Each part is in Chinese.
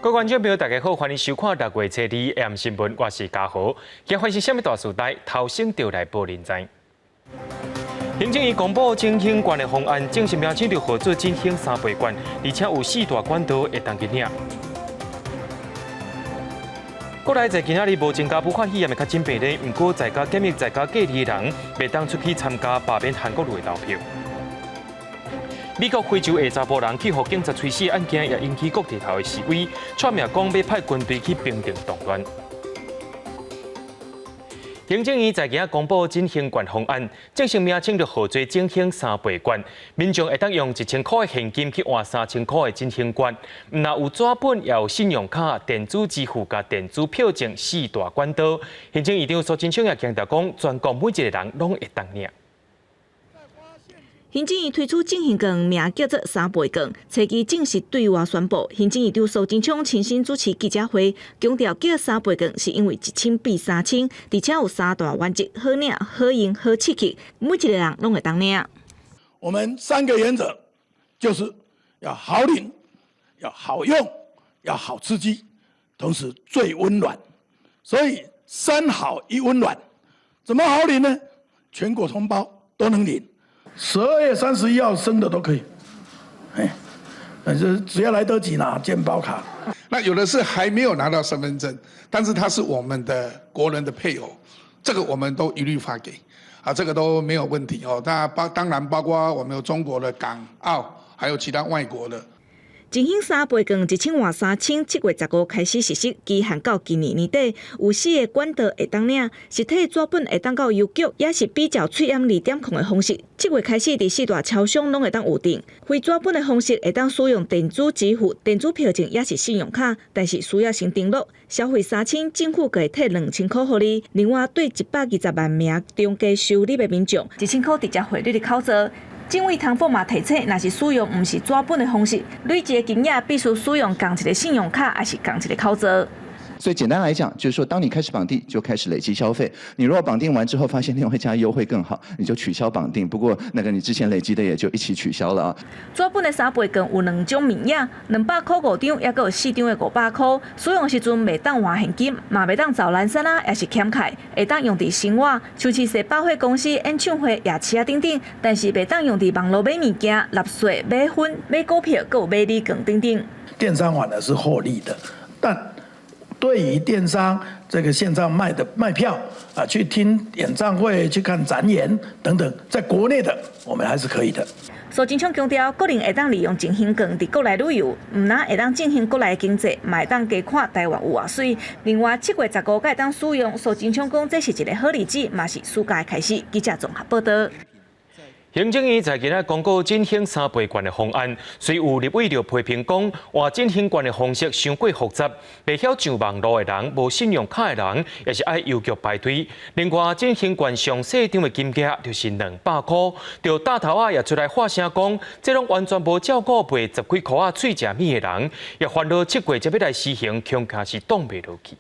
各位观众朋友，大家好，欢迎收看6月7日 AM 新闻，我是嘉豪。今发生什么大事代？头先就来报您知。行政院公布振兴县的方案，正式名称就号做振兴3倍县，而且有4大管道会当去领。国内在今仔日无增加不法喜宴的较真比例，不过在家检疫、在家隔离的人，袂当出去参加罢免韩国瑜的投票。美国非洲的查甫人去互警察吹死案件，也引起各地头的示威，出名讲要派军队去平定动乱。行政院在今仔公布振兴县方案，正式名称就号做振兴3倍县，民众会当用1000块的现金去换3000块的振兴券，若有纸本也有信用卡、电子支付甲电子票证4大管道。行政院长苏贞昌也强调讲，全国每一个人拢会当领。行政院推出振兴县，名叫做3倍县，初期正式对外宣布。行政院长苏贞昌亲身主持记者会，强调叫3倍县是因为1000比3000，而且有3大原则：好领、好用、好刺激，每一个人拢会当领。我们3个原则就是要好领、要好用、要好刺激，同时最温暖。所以3好1温暖，怎么好领呢？全国同胞都能领。12月31号生的都可以，只要来得及拿健保卡。那有的是还没有拿到身份证，但是他是我们的国人的配偶，这个我们都一律发给，这个都没有问题哦。当然包括我们有中国的、港澳，还有其他外国的。振兴3倍县1000换3000，7月15开始实施，期限到今年年底。有4个管道会当领，实体纸本会当到邮局，也是比较脆暗2点控的方式。7月开始，伫4大超商拢会当有订。非纸本的方式会当使用电子支付、电子票证也是信用卡，但是需要先登录。消费3000，政府可以退2000块予你。另外，对120万名中低收入的民众，1000块直接汇率的口罩。政委唐凤嘛提醒，若是使用唔是纸本的方式，累积的金额必须使用共一个信用卡，还是共一个口罩。所以简单来讲，就是说，当你开始绑定，就开始累积消费。你如果绑定完之后发现另外一家优惠更好，你就取消绑定。不过那个你之前累积的也就一起取消了啊。纸本的3倍县有2种面额，200块5张，也有4张的500块。使用时阵袂当换现金，嘛袂当找蓝山也是欠债，会当用伫生活、像是说百货公司、演唱会、夜市等等，但是袂当用伫网络买物件、纳税、买粉、买股票，还有买礼券等等。电商反而是获利的，但对于电商这个线上卖票去听演唱会、去看展演等等，在国内的我们还是可以的。苏贞昌强调，个人会当利用振兴券伫国内旅游，唔但会当振兴国内的经济，嘛会当加看台湾有偌水。另外，7月15日会当使用。苏贞昌讲，这是一个好日子，嘛是暑假的开始。记者综合报道。行政院在今仔公告振兴3倍县的方案，虽有立委就批评讲，换振兴县的方式伤过复杂，袂晓上网络的人、无信用卡的人，也是爱邮局排队。另外，振兴县上细张的金额就是200块，就大头仔也出来发声讲，这拢完全无照顾卖10几块仔脆食米的人，也烦恼7月才要来施行，恐怕是挡袂落去。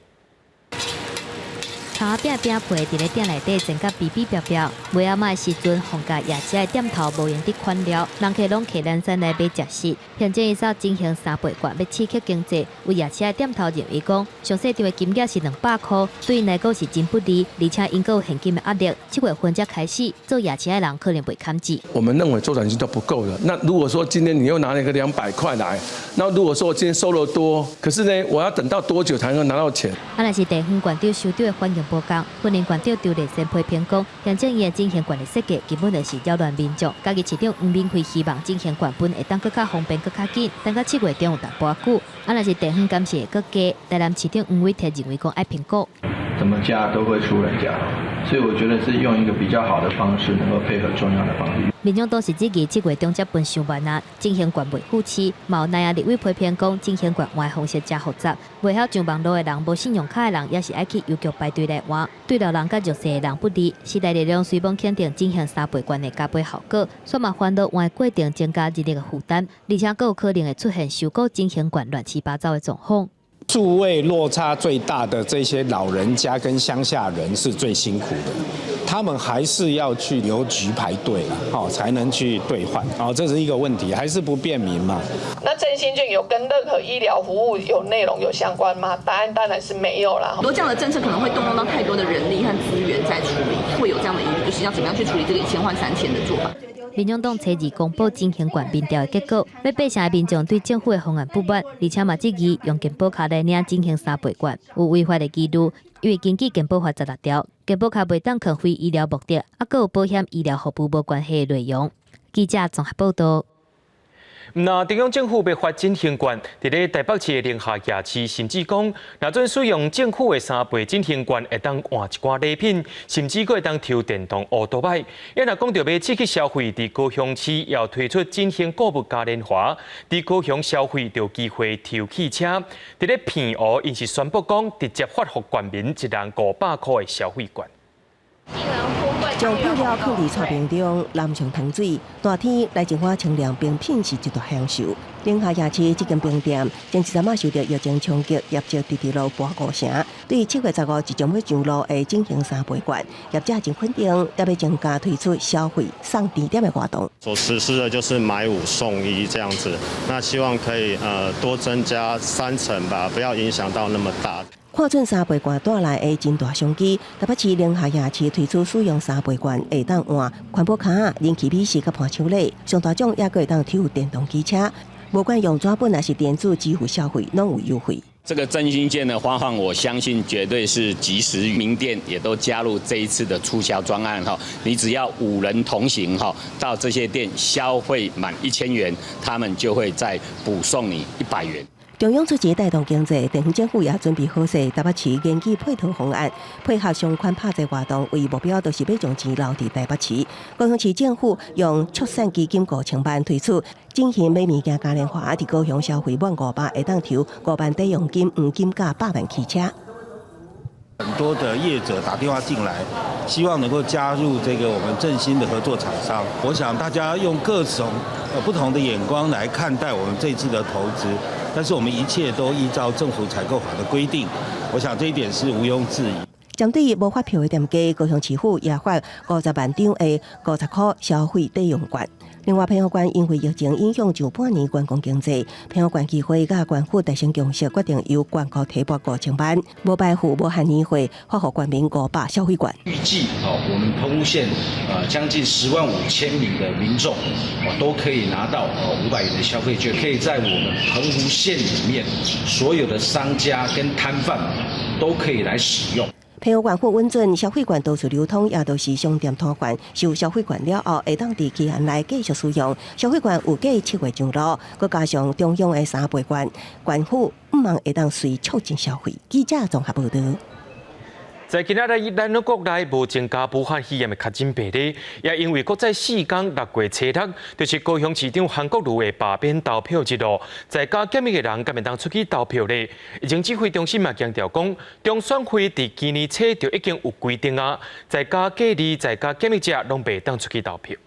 头仔饼饼皮伫咧店内底整甲比比标标，卖阿嬷时阵，放假夜市的店头无用得款了，人客拢客咱山来买食食。行政院照振兴3倍县，要刺激经济，有夜市的店头认为讲，上细张的金额是200块，对因来讲是真不利，而且因有现金的压力。7月份才开始做夜市的人可能袂堪住。我们认为周转金都不够的。那如果说今天你又拿了一个200块来，那如果说我今天收入多，可是呢，我要等到多久才能拿到钱？若是地方县长收到的反应无共，婚姻县长刘立先批评讲，行政院振兴县的设计根本就是扰乱民众。家己市长黄明辉希望振兴县本会当更较方便、更较紧，等到7月中有淡薄久。若是地方监视会更加，台南市长黄伟哲认为讲爱评估，怎么加都会出人家，所以我觉得是用一个比较好的方式，能够配合中央的方式。民众都是指期7月中才分上万啊，振兴县未付期，嘛有内啊立委批评讲振兴县换方式真复杂，袂晓上网络的人、无信用卡的人，也是爱去邮局排队来换，对老人甲弱势的人不利。时代力量虽望肯定振兴3倍县的加倍效果，却嘛烦恼换过程增加人力的负担，而且更有可能会出现收购振兴县乱七八糟的状况。数位落差最大的这些老人家跟乡下人是最辛苦的，他们还是要去邮局排队了，才能去兑换，这是一个问题，还是不便民嘛？那振兴券有跟任何医疗服务有内容有相关吗？答案当然是没有啦。很多这样的政策可能会动用到太多的人力和资源在处理，会有这样的疑虑，就是要怎么样去处理这个1000换3000的做法。民众党初二公布进行管民调的结果，要八成的民众对政府的方案不满，而且嘛质疑用健保卡来领进行3倍管，有违法的记录，因为根据健保法16条，健保卡袂当可非医疗目的，还有保险医疗服务无关系的内容。记者综合报道。那中央政府要发振兴券，伫咧台北市的宁夏夜市甚至讲，若准使用政府的3倍振兴券，会当换一寡礼品，甚至会当抽电动乌托邦。因若讲到要刺激消费，伫高雄市要推出振兴购物嘉年华，伫高雄消费就有机会抽汽车。伫咧片湖，因是宣布讲，直接发放全民1人500块的消费券。将配料放伫菜瓶中，淋上糖水，大天来一碗清凉冰品是一大享受。宁夏夜市这间冰店，前一阵仔受到疫情冲击，业绩直直落半5成。对7月15日即将要上路的进行3倍券，业者真肯定，也要增加推出消费送甜点的活动。所实施的就是买5送1这样子，那希望可以多增加3成吧，不要影响到那么大。看准3倍券带来的真大商机，台北市宁夏夜市推出使用3倍券会当换环保卡、人气美食、甲伴手礼，上大奖也会当抽电动机车。无管用纸本还是电子支付消费，拢有优惠。这个振兴券的发放，我相信绝对是及时，名店也都加入这一次的促销专案哈。你只要5人同行哈，到这些店消费满1000元，他们就会再补送你100元。中央出钱带动经济，地方政府也准备好势，台北市研究配套方案，配合相关拍摄活动，为目标就是要将钱留伫台北市。高雄市政府用促善基金5000万推出进行买物件嘉年华，伫高雄消费满500会当抽5万抵用金，黄金加8万汽车。很多的业者打电话进来，希望能够加入这个我们振兴的合作厂商。我想大家用各种不同的眼光来看待我们这次的投资，但是我们一切都依照政府采购法的规定，我想这一点是毋庸置疑。针对无发票的店家，高雄市府也发50万张的50块消费抵用券。另外，澎湖县因为疫情影响上半年观光经济，澎湖县议会甲县府大声共识决定由县区提拨5000万，无排付无限年会发给县民500消费券。预计我们澎湖县将近105000名的民众都可以拿到500元的消费券，可以在我们澎湖县里面所有的商家跟摊贩都可以来使用。澎湖县府稳准消费券到处流通，也都是商店摊贩收消费券了后，会当伫期限内继续使用。消费券有计7月上路，佮加上中央的3倍券，县府毋望会当随促进消费。记者综合报道。在今仔日，咱国内无增加武汉肺炎的确诊病例，也因为国在4天6月初6，就是高雄市长韩国瑜的罢免投票日咯。在家检疫的人，敢会当出去投票呢？疫情指挥中心嘛强调讲，中选会伫今年初就已经有规定啊，在家隔离、在家检疫者拢袂当出去投票。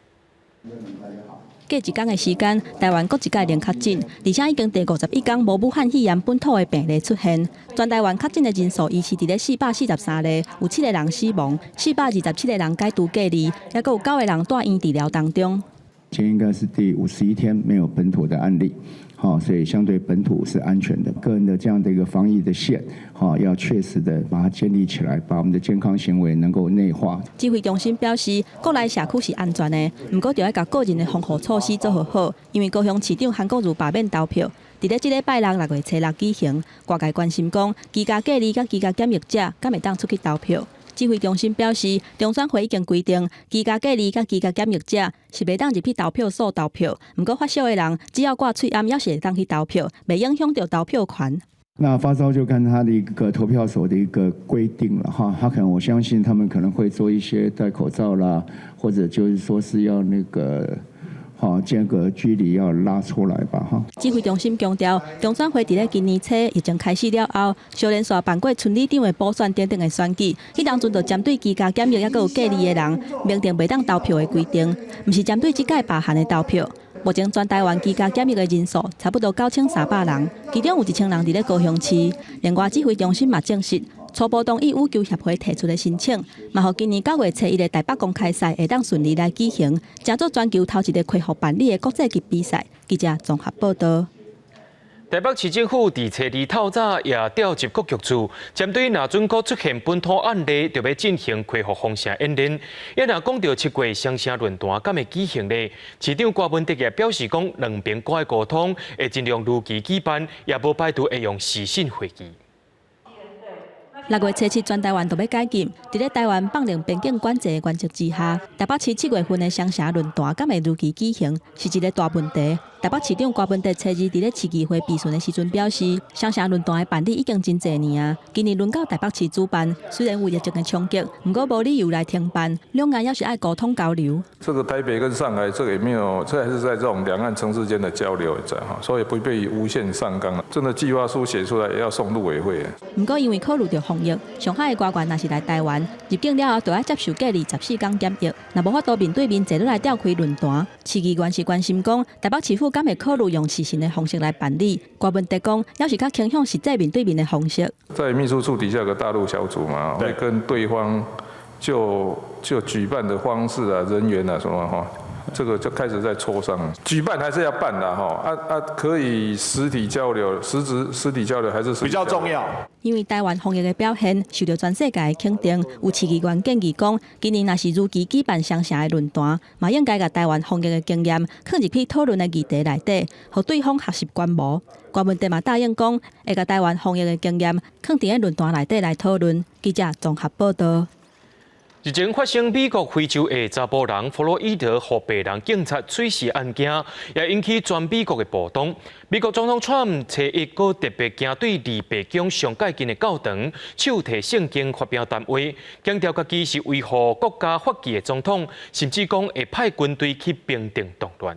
过1天的时间，台湾各一届零确诊，而且已经第51天无武汉肺炎本土的病例出现。全台湾确诊的人数依次伫咧443例，有7个人死亡，427个人解除隔离，也有9个人住院治疗当中。今天应该是第51天没有本土的案例。所以相对本土是安全的。个人的这样的一个防疫的线，要确实的把它建立起来，把我们的健康行为能够内化。指挥中心表示，国内社区是安全的，不过就要把个人的防护措施做好，因为高雄市长韩国瑜罢免投票，伫咧这礼拜6月初6举行，外界关心讲，居家隔离甲居家检疫者敢会当出去投票。指挥中心表示，中选会已经规定，居家隔离甲居家检疫者是袂当入去投票所投票。不过发烧的人只要挂喙암也是会当去投票，袂影响到投票权。那发烧就看他的一个投票所的一个规定了哈，他可能我相信他们可能会做一些戴口罩啦，或者就是说是要那个。间隔距离要拉出来吧哈。指挥中心强调，中选会伫咧今年初疫情开始了后，小连续办过村里长的补选等等的选举，迄当阵就针对居家检疫也有隔离的人，明定袂当投票的规定，毋是针对即届罢限的投票。目前全台湾居家检疫的人数差不多9300人，其中有1000人伫咧高雄市。另外，指挥中心嘛证实，初步同意羽球协会提出的申请，嘛互今年9月初1的台北公开赛会当顺利来举行，成做全球头一个恢复办理的国际级比赛。记者综合报道。台北市政府伫初二透早也调集各局处，针对若准国出现本土案例，就要进行恢复风声演练。也若讲到7月双城论坛敢会举行呢？市长郭文德也表示讲，两边国的沟通会尽量如期举办，也无排除会用视讯会议。6月初7，全台湾都要解禁。伫咧台湾放零边境管制的原则之下，台北市7月份的双城论坛敢会如期举行，是一个大问题。台北市长郭文德初二伫咧市议会闭巡的时阵表示，双城论坛的办理已经真侪年啊，今年轮到台北市主办，虽然有疫情的冲击，不过无理由来停办，两岸要是爱沟通交流。这个台北跟上海这个也没有，这还是在这种两岸城市间的交流在哈，所以不被无限上纲。真的计划书写出来也要送陆委会。不过因为考虑到防疫，上海的官员若是来台湾入境了后，就要接受隔离14天检疫，若无法度面对面坐落来召开论坛。市议员是关心讲，台北市府敢会考虑用视讯的方式来办理？郭文德讲，要是较倾向实际面对面的方式。在秘书处底下有个大陆小组嘛，会跟对方就举办的方式啊、人员啊什么哈。这个就开始在磋商，举办还是要办的哈，可以实体交流，实体交流还是比较重要。因为台湾防疫的表现受到全世界的肯定，有市议员建议讲，今年若是如期举办双城的论坛，嘛应该把台湾防疫的经验放入去讨论的议题内底，互对方学习观摩。郭文德嘛答应讲，会把台湾防疫的经验放伫咧论坛内底来讨论。记者综合报道。日前发生美国非洲的查甫人弗洛伊德和白人警察碎尸案件，也引起全美国的暴动。美国总统川普初一个特别行对离白宫上界近的教堂，手提圣经发表谈话，强调家己是维护国家法纪的总统，甚至讲会派军队去平定动乱。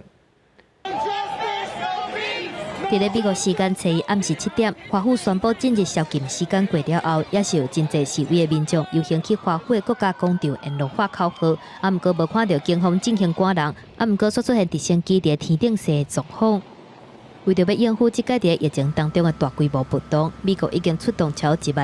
伫咧美国时间初一暗时7点，华府宣布禁日宵禁时间过了后，也是有真侪示威的民众游行去华府的国家广场沿路发口号，不过无看到警方进行赶人，不过所出现直升机伫天顶上的状况。为着要应付即届伫疫情当中的大规模暴动，美国已经出动超16000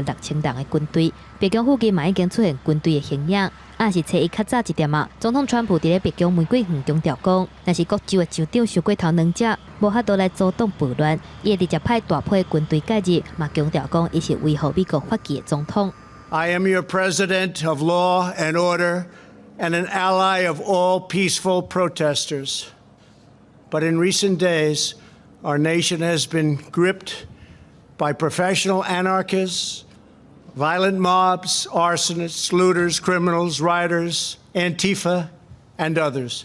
人的军队，白宫附近嘛已经出现军队的形影。是初一较早1点啊，总统川普伫咧白宫玫瑰园中调讲，若是各州的州长受过头两者，无法度来阻挡暴乱，伊会直接派大批军队介入，嘛强调讲伊是维护美国法纪的总统。I am your president of law and order and an ally of all peaceful protesters. But in recent days, our nation has been gripped by professional anarchists, violent mobs, arsonists, looters, criminals, rioters, Antifa, and others.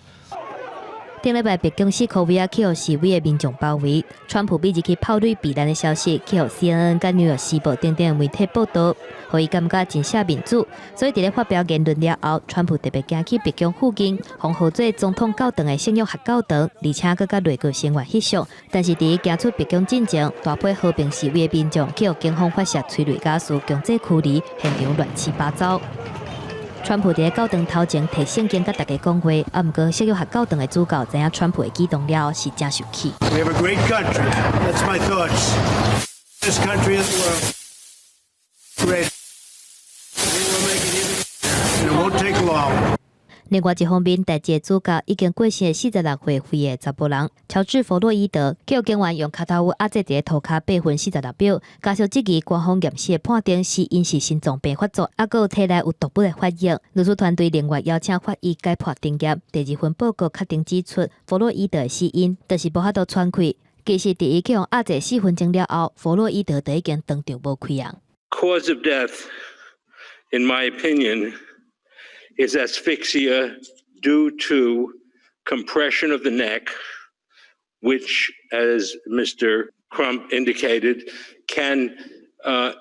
顶礼拜，白宫市口尾去互示威的民众包围，川普秘入去炮队避难的消息，去互 CNN 甲纽约时报等等媒体报道，互伊感觉真写民主。所以伫咧发表言论了后，川普特别行去白宫附近，封号做总统教堂的圣约翰教堂，而且佮甲内阁成员翕相。但是伫伊行出白宫进前，大批和平示威的民众去互警方发射催泪ga斯，强制驱离，现场乱七八糟。川普伫教堂头前摕圣经甲大家讲话，不过圣约翰教堂的主教知影川普的举动了，是真生气。We have a great country. That's my thoughts. This country is the world. Great. We will make it even. It won't take long. 另外一方面，代志的主角已经过世的46岁肺的查甫人乔治·弗洛伊德，叫警员用脚头压制伫涂骹8分46秒，加上即期官方验尸的判定是因是心脏病发作，还佫有体内有毒物的反应。律师团队另外邀请法医解剖定验，第2份报告确定指出，弗洛伊德的死因就是无法度喘气。其实，伫伊去用压制4分钟了后，弗洛伊德就已经当场无溃疡。Cause of death, in my opinion, is asphyxia due to compression of the neck, which, as Mr. Crump indicated, can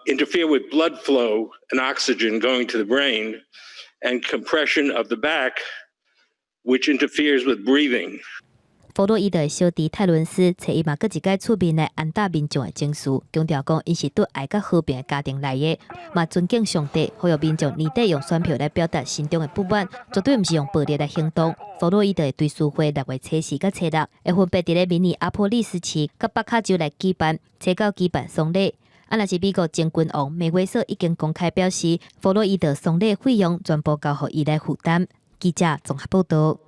interfere with blood flow and oxygen going to the brain, and compression of the back, which interferes with breathing. 弗洛伊德的小弟泰伦斯，找伊嘛搁一届出面来安打民众的情绪，强调讲伊是对爱甲和平的家庭来的，嘛尊敬上帝，呼吁民众年底用选票来表达心中的不满，绝对毋是用暴力来行动。弗洛伊德的追思会6月初4、初6，会分别伫咧明尼阿波利斯市甲北卡州来举办，初9举办丧礼。若是美国前君王梅威瑟已经公开表示，弗洛伊德丧礼费用全部交予伊来负担。记者综合报道。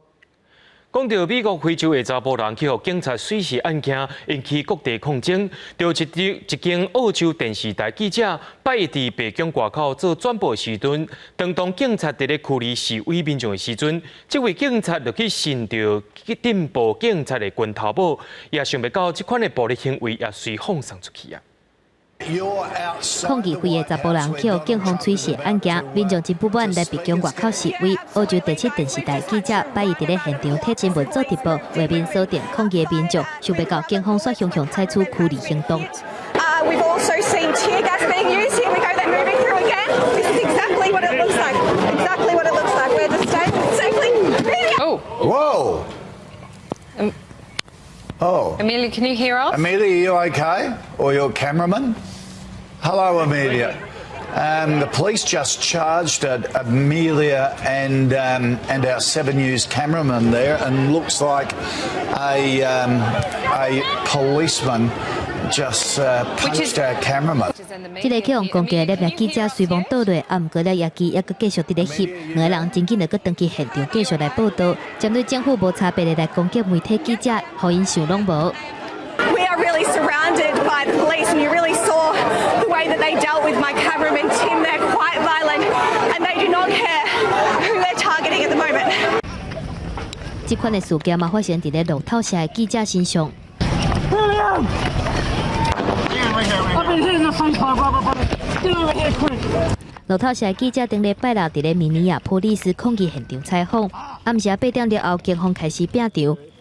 讲到美国非洲的查甫人去互警察水死案件，引起各地抗争。就一间澳洲电视台记者拜一伫北京外口做转播时阵，当警察伫咧驱离示威民众的时阵，这位警察就去伸着顶部警察的拳头帽，也想不到这款的暴力行为也随放送出去啊！抗议会的查甫人去互警方吹射案件，民众真不满来北京外口示威。澳洲第7电视台记者拜一伫咧现场替新闻做直播，画面锁定抗议的民众，想不到警方煞向采取驱离行动。We've also seen tear gas being used. Here we go. They're moving through again. This is exactly what it looks like. Exactly what it looks like. We're just safely. Oh. Whoa. Oh. Amelia, can you hear us? Amelia, are you okay? Or your cameraman? Hello, Amelia. The police just charged at Amelia and our 7 News cameraman there, and looks like a policeman just punched our cameraman. 这个去用攻击的记者随亡倒落，啊，毋过了夜机也搁继续伫咧翕，两个人真紧就搁登去现场继续来报道，针对政府无差别的来攻击媒体记者，互因想拢无。We are really surrounded by the police, and you really saw the way that they dealt with my cameraman Tim. They're quite violent, and they do not care who they're targeting at the moment. 这款的事件嘛发生伫咧路透社的记者身上。路透社记者顶礼拜6伫咧明尼亚波利斯抗议现场采访，暗时8点了后，警方开始拼场。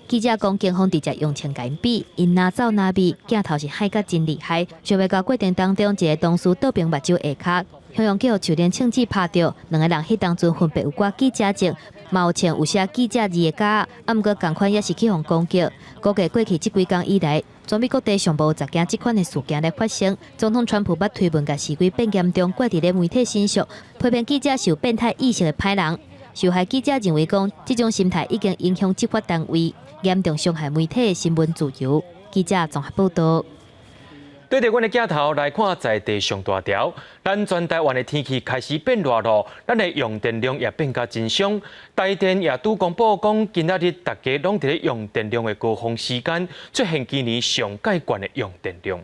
记者讲，警方直接用枪甲因比，因拿走拿比，镜头是害甲真厉害。想要到过程当中，一个同事倒并目睭下骹，向用叫手电枪支拍到，两个人迄当阵分别有挂记者证，嘛有穿有写记者字的架，啊，毋过同款也是去互攻击。估计过去这几天以来，全美各地上无10件这款的事件来发生。总统川普捌推文甲示威变严重，挂伫咧媒体身上，批评记者是有变态意识的歹人。受害记者认为讲，这种心态已经影响执法单位，严重伤害媒体的新闻自由。记者综合报道。对着阮的镜头来看在地上大条，咱全台湾的天气开始变热咯，咱的用电量也变甲真凶。台电也拄公布讲，今仔日大家拢伫咧用电量的高峰时间，出现今年上界悬的用电量。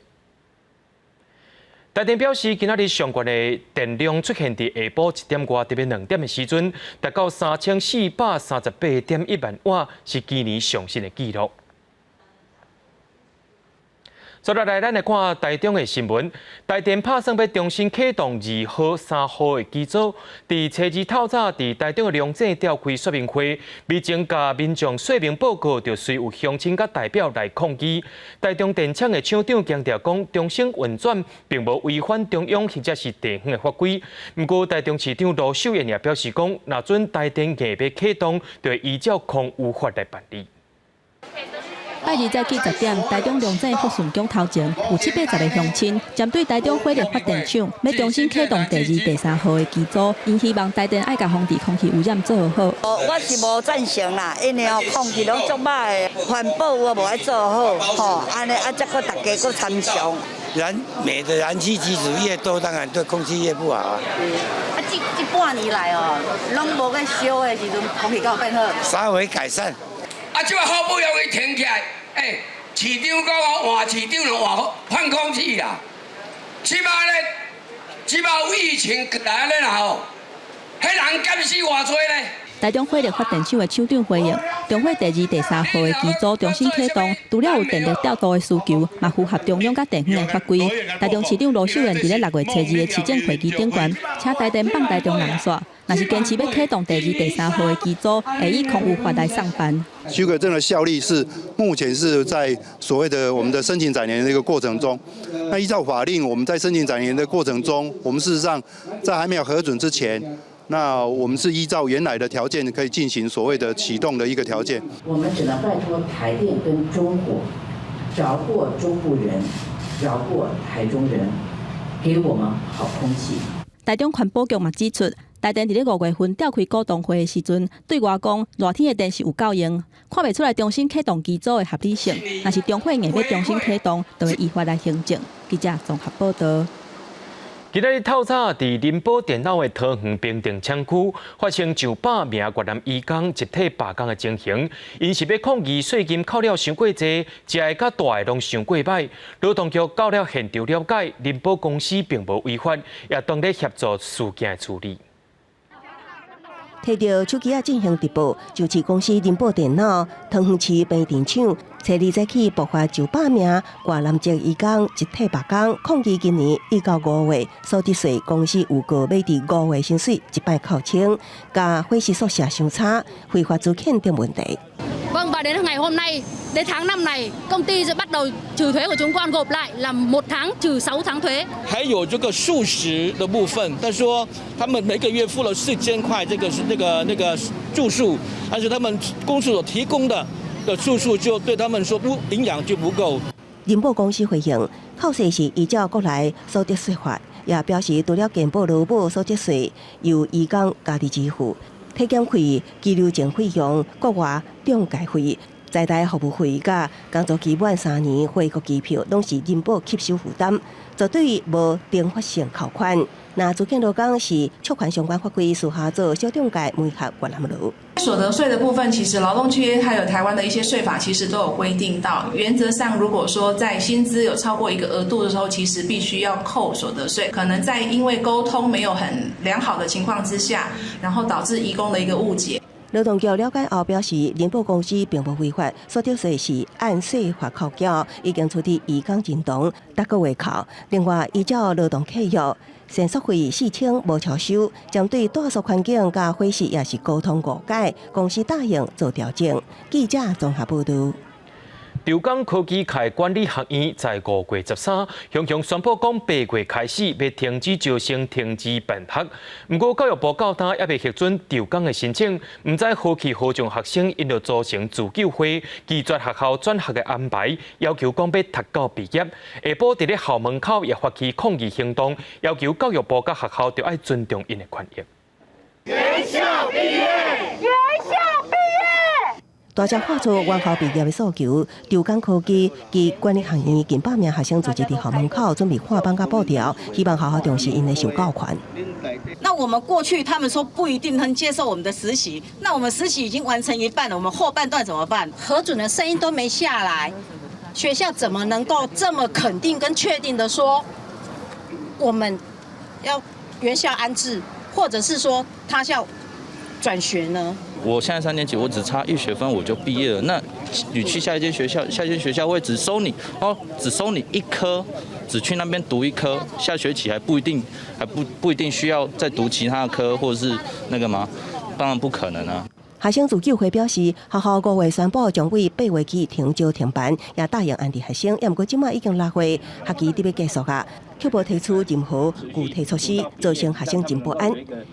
台电表示，今仔日上悬的电量出现伫下晡1点外，特别2点的时阵，达到3438.1万瓦，是今年上新的纪录。接落来，咱来看台中的新闻。台电拍算要重新启动2号、3号的机组，伫初2透早，伫台中的龙井召开说明会，未经甲民众说明报告，就随有乡亲甲代表来抗议。台中电厂的厂长强调讲，中心运转并无违反中央或者是地方的法规。不过，台中市长罗秀燕也表示讲，若准台电硬要启动，就会依照空污法来办理。拜二早起10点，台中龙井福顺宫头前有780个乡亲针对台中火力发电厂要重新启动第2、第3号的机组，因希望台电爱甲防治空气污染做好。我是无赞成啦，因为空气拢足歹的，环保我无爱做好，安尼才搁大家搁参详。煤的燃气机组越多，当然对空气越不好啊。这半年来拢无去烧的时阵，空气够变好。稍微改善。即个好不容易停起来，市长讲换市长就换空气啦。即摆有疫情来咧啦迄人减死偌济咧。台中火力发电厂的厂长回应，中火第2、第3号的机组重新启动，除了有电力调度的需求，嘛符合中央甲地方的法规。台中市长罗秀燕伫咧6月初2的市政会议顶悬，请台电放台中人煞，若是坚持要启动第2、第3号的机组，会以空污法来上班。许可证的效力是目前是在所谓的我们的申请展年的一个过程中。那依照法令，我们在申请展年的过程中，我们事实上在还没有核准之前，那我们是依照原来的条件，可以进行所谓的启动的一个条件。我们只能拜托台电跟中火，饶过中部人，饶过台中人，给我们好空气。台中环保局嘛指出，台电伫咧5月份召开股东会的时阵，对外讲热天的电是有够用，看袂出来重新启动机组的合理性。若是中火硬要重新启动，就会依法来行政。记者综合报道。今日透早，伫林宝电脑的桃园平定厂区发生900名越南移工集体罢工的情形，因是要抗议税金扣了伤过济，食的较大的拢伤过歹。劳动局到了现场了解，林宝公司并无违法，也当咧协助事件的处理。摕到手机进行直播，就是公司林宝电脑桃园市平定厂，初2早起爆发900名越南籍移工集体罢工，抗议今年1到5月所得税公司有个要伫5月薪水一摆扣清，甲伙食宿舍相差，非法租赁等问题。Vâng, và đến ngày hôm nay, đến tháng 5 này, công ty sẽ bắt đầu trừ thuế của chúng con gộp lại là 1 tháng trừ 6 tháng thuế. 还有这个数十的部分，他说他们每个月付了4000块，这个是那个住宿，但是他们公司所提供的住宿就对他们说营养就不够。林宝公司回应，扣税是依照国内所得税法，也表示除了健保劳保所得税由移工家己支付。体检费、居留证费用、国外中介费、在台服务费、甲工作期满3年回国机票，拢是林宝吸收负担，绝对无定发性扣款。那租赁劳工是触犯相关法规，属下做小中介媒合越南劳。所得税的部分，其实劳动契约还有台湾的一些税法，其实都有规定到。原则上，如果说在薪资有超过一个额度的时候，其实必须要扣所得税。可能在因为沟通没有很良好的情况之下，然后导致移工的一个误解。劳动局了解后表示，林宝公司并无违法，所得税是按税法扣缴，已经处理移工认同，8个月扣。另外，依照劳动契约，膳宿费4000无超收，针对住宿环境甲伙食也是沟通误解，公司答应做调整。记者综合报道。中港科技开管理学院在5月13向宣布讲，8月开始要停止招生、停止办学。不过教育部到今也未核准中港的申请，唔知何去何从学生因着组成自救会，拒绝学校转学的安排，要求讲要读到毕业。下晡伫咧校门口也发起抗议行动，要求教育部甲学校就要尊重因的权益。原校毕业，原校毕业。大家发出原校毕业的诉求，中港科技及管理学院近100名学生组织伫校门口准备画板甲布条，希望好好重视因的受教权。那我们过去他们说不一定能接受我们的实习，那我们实习已经完成一半了，我们后半段怎么办？核准的声音都没下来，学校怎么能够这么肯定跟确定的说，我们要原校安置，或者是说他校转学呢？我现在3年级，我只差1学分我就毕业了。那你去下一间学校，下一间学校会只收你只收你1科，只去那边读1科，下学期还不一定需要再读其他的科，或者是那个吗？当然不可能啊。学生自救会表示，学校5月宣布将为8月起停招停办，也答应安置学生。不过即卖已经6月，学期得要结束啊，却无提出任何具体措施，造成学生真不安。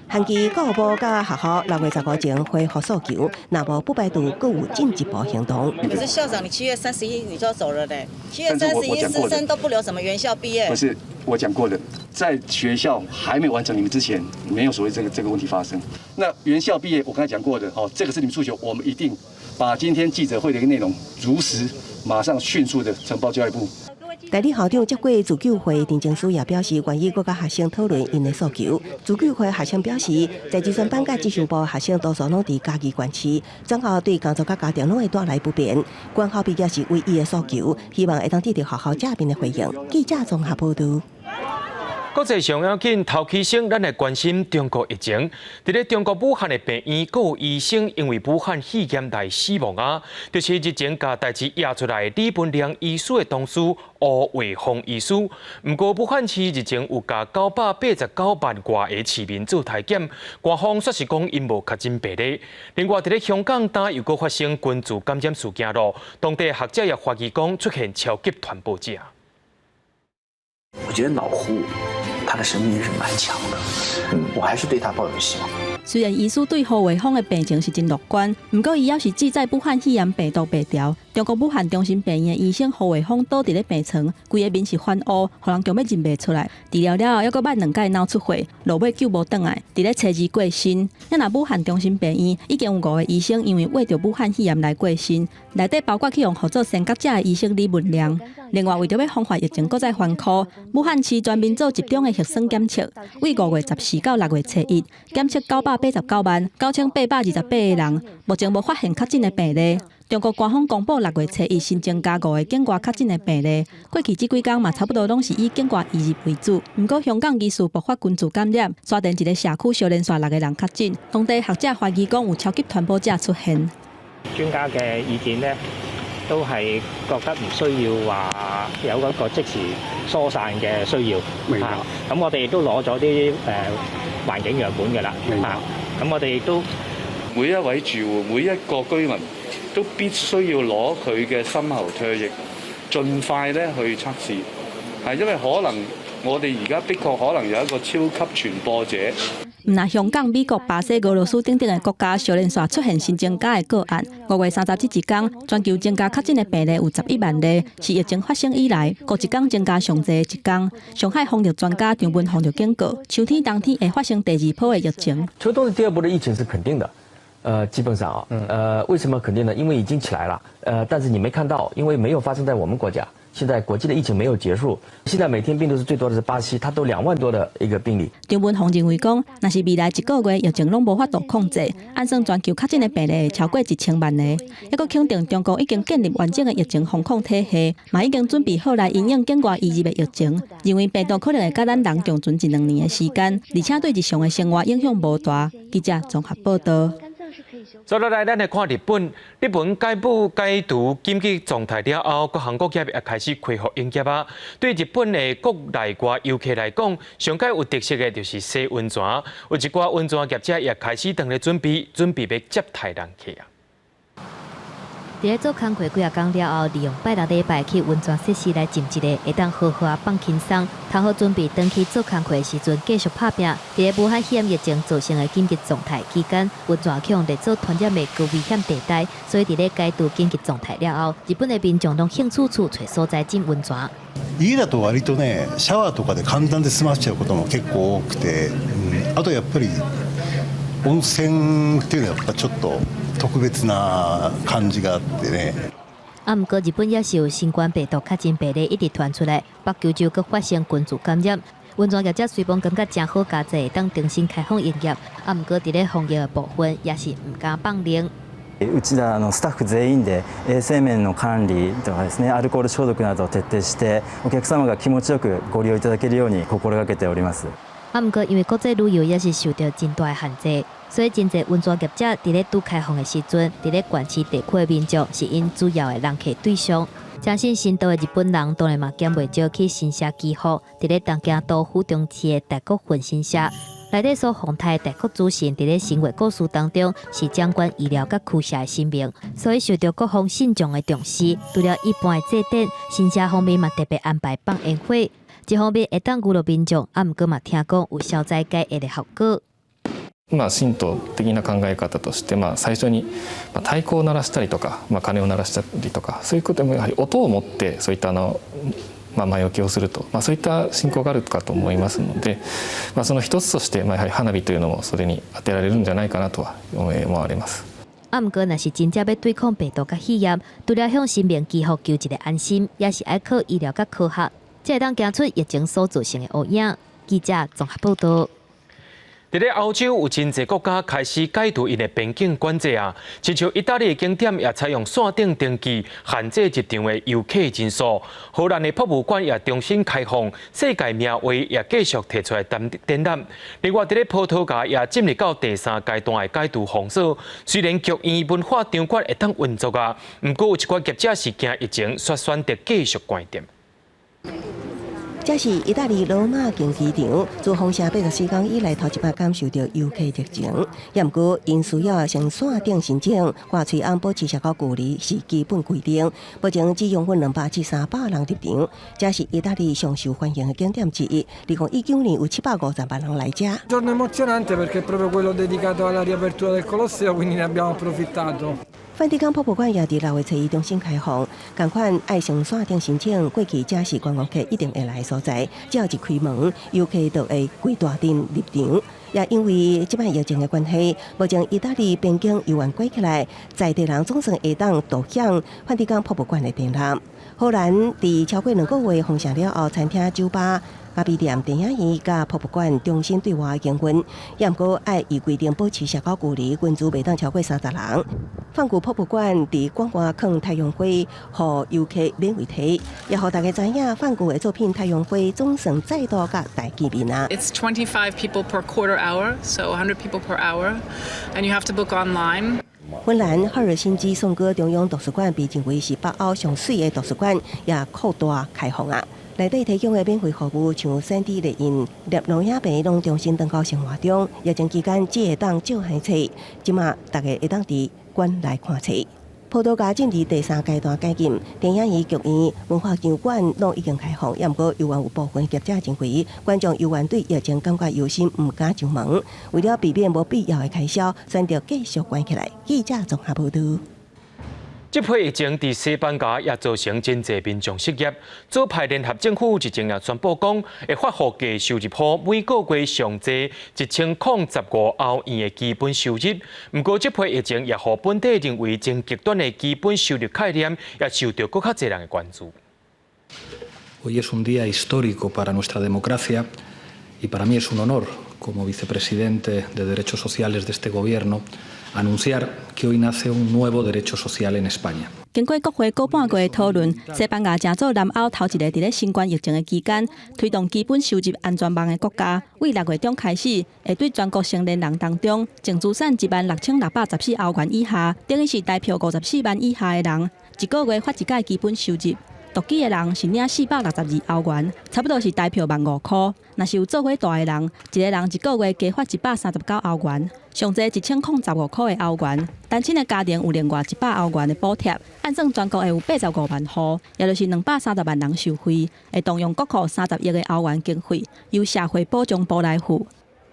限期教育部甲学校6月15前回复诉求，若无不排除更有进一步行动。可是校长，你7月31你就要走了嘞，7月31师生都不留什么原校毕业。不是我讲过的，在学校还没完成你们之前，没有所谓这个问题发生。那原校毕业，我刚才讲过的，这个是你们诉求，我们一定把今天记者会的一个内容如实、马上迅速的呈报教育部。代理校长接过自救会陈情书也表示，愿意甲学生讨论因的诉求。自救会学生表示，在计算班甲技术部学生多数拢伫家己县市，专校对工作甲家庭拢会带来不便。官校毕业是唯一的诉求，希望会当得到学校正面的回应。记者综合报道。国际上要紧，头起先，咱来关心中国疫情。伫咧中国武汉的病院，阁有医生因为武汉肺炎来死亡啊！就是日前甲代志压出来，李文亮医师的同事吴卫峰医师。不过武汉市日前有甲989万外个市民做体检，官方说是讲因无确诊病例。另外，伫咧香港打又阁发生群组感染事件咯，当地学者也怀疑讲出现超级传播者。我觉得脑湖它的生命力是蛮强的，我还是对它抱有希望。虽然医师对胡伟峰的病情是真乐观，不过伊要是记载武汉肺炎病毒白条，中国武汉中心病院的医生胡伟峰倒伫咧病床，规个面是翻乌，互人根本认袂出来。治疗了后，还阁捌2摆脑出血，落尾救无转来，伫咧初二过身。咱若武汉中心病院已经有5个医生因为为着武汉肺炎来过身，内底包括去用合作先觉者的医生李文良。另外，为着要防范疫情，搁再翻科，武汉市专门做集中的核酸检测，为5月14到6月初1检测989万9828个人，目前无发现确诊的病例。中国官方公布6月初1新增加5个境外确诊的病例，过去这几天嘛差不多拢是以境外移入为主。不过香港疑似爆发群组感染，沙田一个社区小连续6个人确诊，当地学者怀疑讲有超级传播者出现。專家嘅意見呢，都係覺得唔需要話有嗰個即時疏散嘅需要。明白。咁我哋亦都攞咗啲環境樣本㗎啦。明白。咁我哋亦都每一位住戶、每一個居民都必須要攞佢嘅深喉唾液，盡快咧去測試。係因為可能我哋而家的確可能有一個超級傳播者。那香港、美國、巴西、俄羅斯等等的國家小連續出現新增加的個案。5月30日一天，全球增加確診的病例有11萬例，是疫情發生以來過一天增加上濟的一天。上海防疫專家張文宏就警告，秋天、冬天會發生第2波的疫情。秋冬的第2波的疫情是肯定的。基本上為什麼肯定呢？因為已經起來了，但是你沒看到，因為沒有發生在我們國家。現在國際的疫情沒有結束，現在每天病毒是最多的是巴西，它都2萬多的一個病例。張文宏認為講，若是未來1個月疫情攏無法度控制，按算全球確診的病例超過1000萬例。一個肯定中國已經建立完整的疫情防控體系，嘛已經準備好來因應境外移入的疫情。認為病毒可能會甲咱人共存1-2年的時間，而且對日常的生活影響無大。記者綜合報道。再落來，咱來看日本。日本解封解除緊急狀態了後，各行各業也開始恢復營業啊。對日本的國內外遊客來講，上屆有特色的就是洗溫泉，有一寡溫泉業者也開始等咧準備要接待人客啊。伫咧做工課幾啊天了後，利用拜六禮拜去溫泉設施來浸一個，會當好好放輕鬆，通好準備轉去做工課的時陣繼續拍拼。伫咧武漢肺炎疫情造成的緊急狀態期間，溫泉區用嚟做傳染的高危險地帶，所以伫咧解除緊急狀態了後，日本的民眾攏興處處找所在浸溫泉。家だと割とね、シャワーとかで簡単で済ませちゃうことも結構多くて、あとやっぱり温泉っていうのはやっぱちょっと特別な感じがあってね。不過日本也是有新冠病毒確診病例一直傳出來，北九州閣發生群組感染。溫泉業者雖然感覺真好加濟，當重新開放營業，不過伫咧防疫的部分也是唔敢放零。うちらスタッフ全員で衛生面の管理とかですね、アルコール消毒などを徹底してお客様が気持ちよくご利用いただけるように心がけております。不過因為國際旅遊也是受到真大的限制，所以真濟溫泉業者伫咧拄開放的時陣，伫咧縣市地區的民眾是因主要的人客對象。相信新到的日本人當然嘛減袂少去新社集合，伫咧東京都府中市的大國分新社。內底所奉太大國主神伫咧生活故事當中是掌管醫療甲驅邪的生命，所以受到各方信眾的重視。除了一般的祭典，新社方面嘛特別安排放煙火，一方面會當娛樂民眾，不過嘛聽講有消災解厄的效果。神道的な考え方として、最初に太鼓を鳴らしたりとか、鐘を鳴らしたりとか、そういうこともやはり音を持ってそういった魔除けをすると、そういった信仰があるかと思いますので、その一つとして、やはり花火というのもそれに当てられるんじゃないかなとは思われます。不過，若是真正要對抗病毒甲肺炎，除了向新民祈福求一個安心，也是愛靠醫療甲科學，才會當驚出疫情所造成的污染。記者綜合報道。在歐洲有真濟國家開始解除因的邊境管制啊，親像意大利的景點也採用線頂登記限制入場的遊客人數。荷蘭的博物館也重新開放，世界名畫也繼續提出來展覽。另外，在葡萄牙也進入到第3階段的解除封鎖。雖然劇院文化場館會當運作啊，不過有一寡業者是驚疫情，選擇繼續關店。这是意大利罗马竞技场自封城84天以来头一摆感受到游客热情。也毋过，因需要先线顶申请，挂喙安保持社交距离是基本规定。目前只容允200至300人入场，这是意大利上受欢迎的景点之一。2019年有750万人来遮。Giorno emozionante perché è proprio quello dedicato alla riapertura del Colosseo, quindi ne abbiamo approfittato. 梵蒂冈博物馆也伫6月初一重新开放，同款爱上线顶申请，过去这是观光客一定会来的所在，只要一开门，游客就会规大阵入场。也因为即摆疫情的关系，目前意大利边境游玩关起来，在地人总算会当独享梵蒂冈博物馆的展览。荷兰伫超过2个月封城了后，餐厅、酒吧、咖啡店、电影院甲博物馆重新对外营运，也毋过爱依规定保持社交距离，群组袂当超过30人。梵谷博物馆伫馆外放太阳花，互游客免费睇，也互大家知影梵谷的作品《太阳花》总算再度甲大见面啊！ It's 25 people per quarter hour, so 100 people per hour, and you have to book online. 芬兰赫尔辛基颂歌中央图书馆被认为是北欧上水的图书馆，也扩大开放啊！内底提供的免费服务，像3D 列印、摄录影片，拢重新登到生活中。疫情期间只会当借下册，即马大家会当伫馆内看册。葡萄牙进入第3阶段解禁，电影院、剧院、文化场馆拢已经开放，也毋过游玩有部分业者真贵，观众游玩对疫情感觉忧心，毋敢上门。为了避免无必要的开销，选择继续关起来。记者综合报道。这波疫情伫西班牙也造成真侪民众失业。左派联合政府日前也宣布讲，会发放低收入户每个月上济1015欧元的基本收入。不过，这波疫情也让本地认为真极端的基本收入概念也受到更较侪人的关注。Hoy es un día histórico para nuestra democracia y para mí es un honor, como vicepresidente de Derechos Sociales de este gobierno, anunciar que hoy nace un nuevo derecho social en España. 经过国会过半个月讨论，西班牙正做南欧头一个伫咧新冠疫情的期间推动基本收入安全网的国家。为6月中开始，会对全国成年人当中净资产16614欧元以下，等于是代表54万以下的人，一个月发一届基本收入。独居的人是领462欧元，差不多是代表15000块。若是有做伙大的人，一个人一个月加发139欧元，上济1015块的欧元。单亲的家庭有另外100欧元的补贴，按算全国会有85万户，也就是230万人受惠，会动用国库30亿的欧元经费，由社会保障部来付。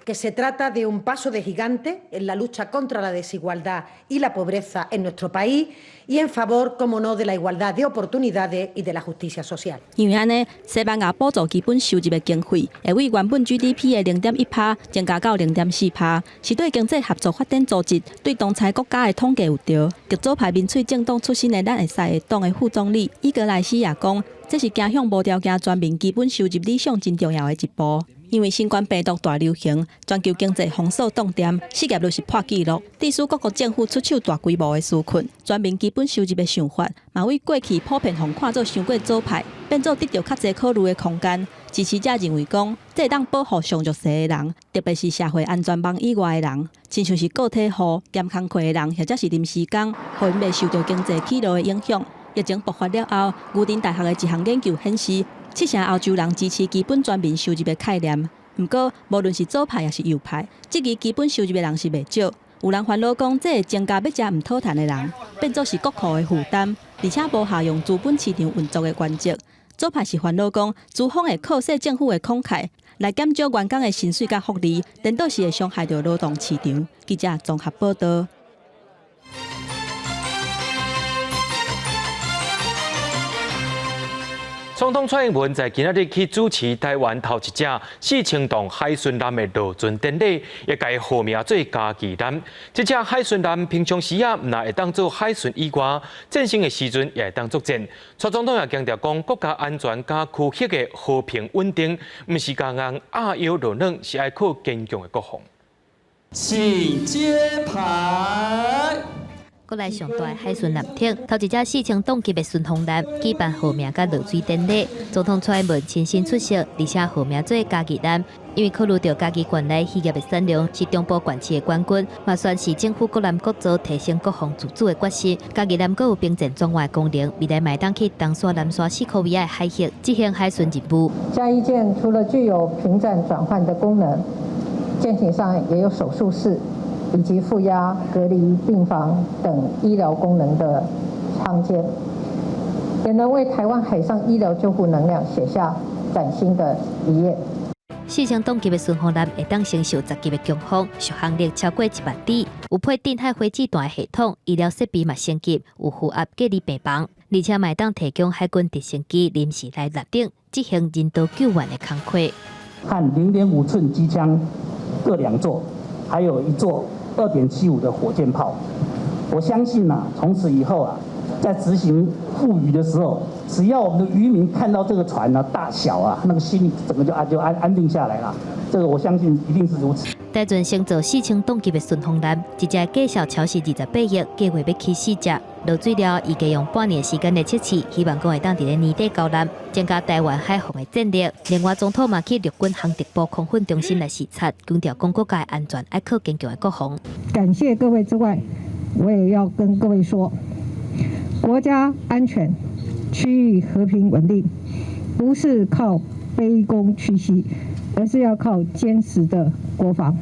Que se trata de un paso de gigante en la lucha contra la desigualdad y la pobreza en nuestro país y en favor, como no, de la igualdad de oportunidades y de la justicia social. 因为安尼，西班牙补助基本收入的经费会为原本 GDP 的0.1%增加到0.4%，是对经济合作发展组织对同财国家的统计有着。极左派民粹政党出身的咱会使的党的副总理伊格莱西亚讲，这是走向无条件全民基本收入理想真重要的一步。因为新冠病毒大流行，全球经济封锁冻点，失业率是破纪录，致使各国政府出手大规模的纾困。全民基本收入的想法，嘛为过去普遍互看作伤过左派，变做得到较侪考虑的空间。支持者认为讲，这当保护上弱势的人，特别是社会安全网以外的人，亲像是个体户、兼工课的人，或者是临时工，互因袂受到经济起落的影响。疫情爆发了后，牛津大学的一项研究显示，7成欧洲人支持基本全民收入的概念。不过，无论是左派也是右派，质疑基本收入的人是袂少。有人烦恼讲，这会增加要食唔讨赚的人，变作是国库的负担，而且无下用资本市场运作的原则。左派是烦恼讲，资方会靠说政府的慷慨来减少员工的薪水甲福利，颠倒是会伤害到劳动市场。记者综合报道。总统蔡英文在今仔日去主持台湾头一只4000栋海巡舰的落船典礼，也改号名做嘉义舰。这只海巡舰平常时啊，唔但会当做海巡以外，战争的时阵也会当作战。蔡总统也强调讲，国家安全加区域的和平稳定，唔是刚刚压腰落软，是爱靠坚强的国防。请揭牌。国内上大的海巡舰艇，头一架4,000吨级的巡航舰举办号名甲落水典礼，总统蔡英文亲身出席，而且号名做家己舰。因为考虑到家己县内渔业的产量是中部县市的冠军，嘛算是政府各南各州提升国防自主的决心。家己舰阁有兵舰装外功能，未来买当去东沙、南沙4公里的海域执行海巡任务。嘉义舰除了具有平战转换的功能，舰艇上也有手术室，以及负压、隔离、病房等医疗功能的舱间，也能为台湾海上医疗救护能量写下崭新的一页。4,000吨级的巡航舰会当承受10级的强风，续航力超过1万里，有配定海火子弹的系统，医疗设备嘛升级，有负压隔离病房，而且嘛当提供海军直升机临时来入顶执行人道救援的工作。和0.5寸机枪各2座，还有1座2.75的火箭炮。我相信从此以后在执行护渔的时候，只要我们的渔民看到这个船大小那个心里整个就安定下来了。这个我相信一定是如此。台船乘坐4,000吨级的巡航舰，一只介绍超市28亿，计划要起4只。落水了，预计用半年时间的测试，希望讲会当伫咧年底交艦，增加台湾海防的战力。另外，总统嘛去陆军航特部空军中心来视察，强调讲国家的安全要靠坚强的国防。感谢各位之外，我也要跟各位说，国家安全、区域和平稳定，不是靠卑躬屈膝，而是要靠坚实的国防。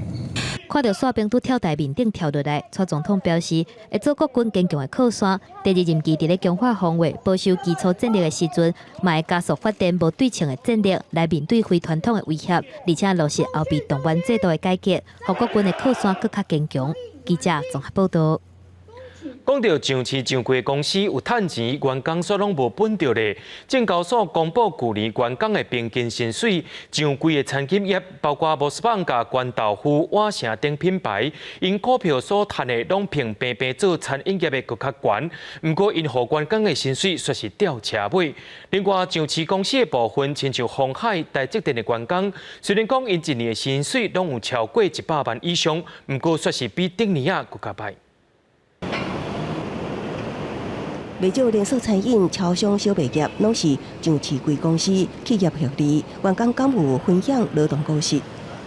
看到煞兵拄跳台面顶跳落来，蔡总统表示会做国军坚强的靠山。第2任期伫咧强化防卫、保守基础战力的时阵，嘛会加速发展无对称的战力来面对非传统的威胁，而且落实后备动员制度的改革，让国军的靠山更加坚强。记者综合报道。讲到上市上柜公司有趁钱，员工煞拢无本着咧。证交所公布去年员工的平均薪水，上柜的餐饮业包括摩斯邦甲关豆腐、瓦城等品牌，因股票所赚的拢平平做餐饮业的更较悬。不过因互员工的薪水却是吊车尾。另外，上市公司的部分，亲像鸿海、台积电的员工，虽然讲因一年的薪水拢有超过100万以上，不过却是比顶年更较歹。未少连锁餐饮、超商小卖业拢是上市贵公司企业福利，员工敢有分享劳动果实？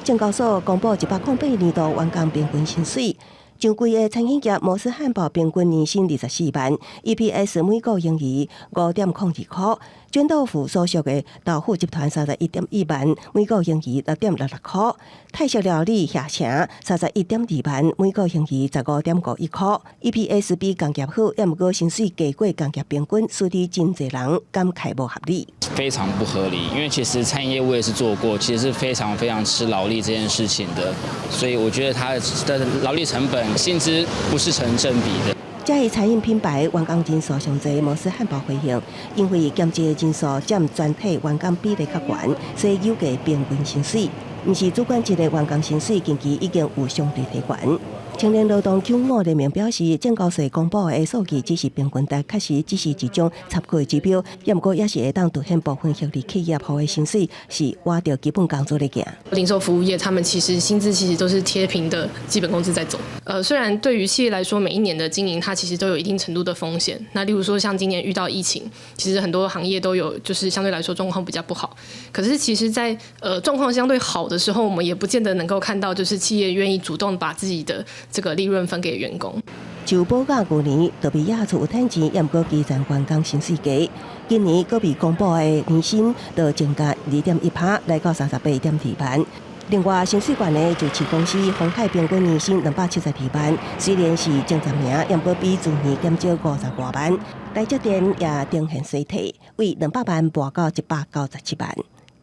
证交所公布108年度员工平均薪水，上柜的餐饮业摩斯汉堡平均年薪24万 ，EPS 每股盈余5.02块。卷豆腐所属的豆腐集团31.1万，每股盈余6.66块；泰式料理下城31.2万，每股盈余15.51块。EPS 比工业好，也毋过薪水低过工业平均，使得真侪人感慨无合理。非常不合理，因为其实餐饮业我也是做过，其实是非常吃劳力这件事情的，所以我觉得它的劳力成本薪资不是成正比的。这是餐饮品牌员工人数上侪摩斯汉堡回应，因为兼职的人数占全体员工比例较悬，所以有价平均薪水，毋是主管级的员工薪水近期已经有相对提悬。青年劳动局5列明表示，证交所公布的数据只是平均，但确实只是一种参考的指标，也毋过也是会当凸显部分福利企业付的薪水是按照基本工资来行。零售服务业他们其实薪资都是贴平的基本工资在走。虽然对于企业来说，每一年的经营它其实都有一定程度的风险。那例如说像今年遇到疫情，其实很多行业都有就是相对来说状况比较不好。可是其实在状况相对好的时候，我们也不见得能够看到就是企业愿意主动把自己的这个利润分给员工。就报价去年特别亚出有趁钱，也毋过基层员工薪水低。今年个别公布的年薪就增加2.1%，来到38.2万。另外，薪水悬的就市公司鸿海平均年薪272万，虽然是前10名，也毋过比去年减少50多万。台积电也呈现衰退，为200万拔到197万。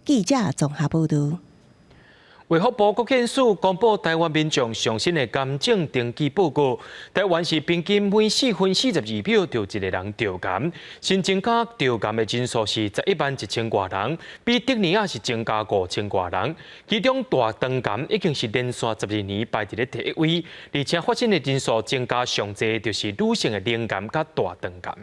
记者综合报道。卫福部国健署公布台湾民众上新的癌症登记报告，台湾是平均每4分42秒就一个人得癌，新增加得癌的人数是11万1000多人，比去年是增加5000多人。其中大肠癌已经是连续12年排伫咧第1位，而且发生的人数增加上侪就是女性的乳癌甲大肠癌。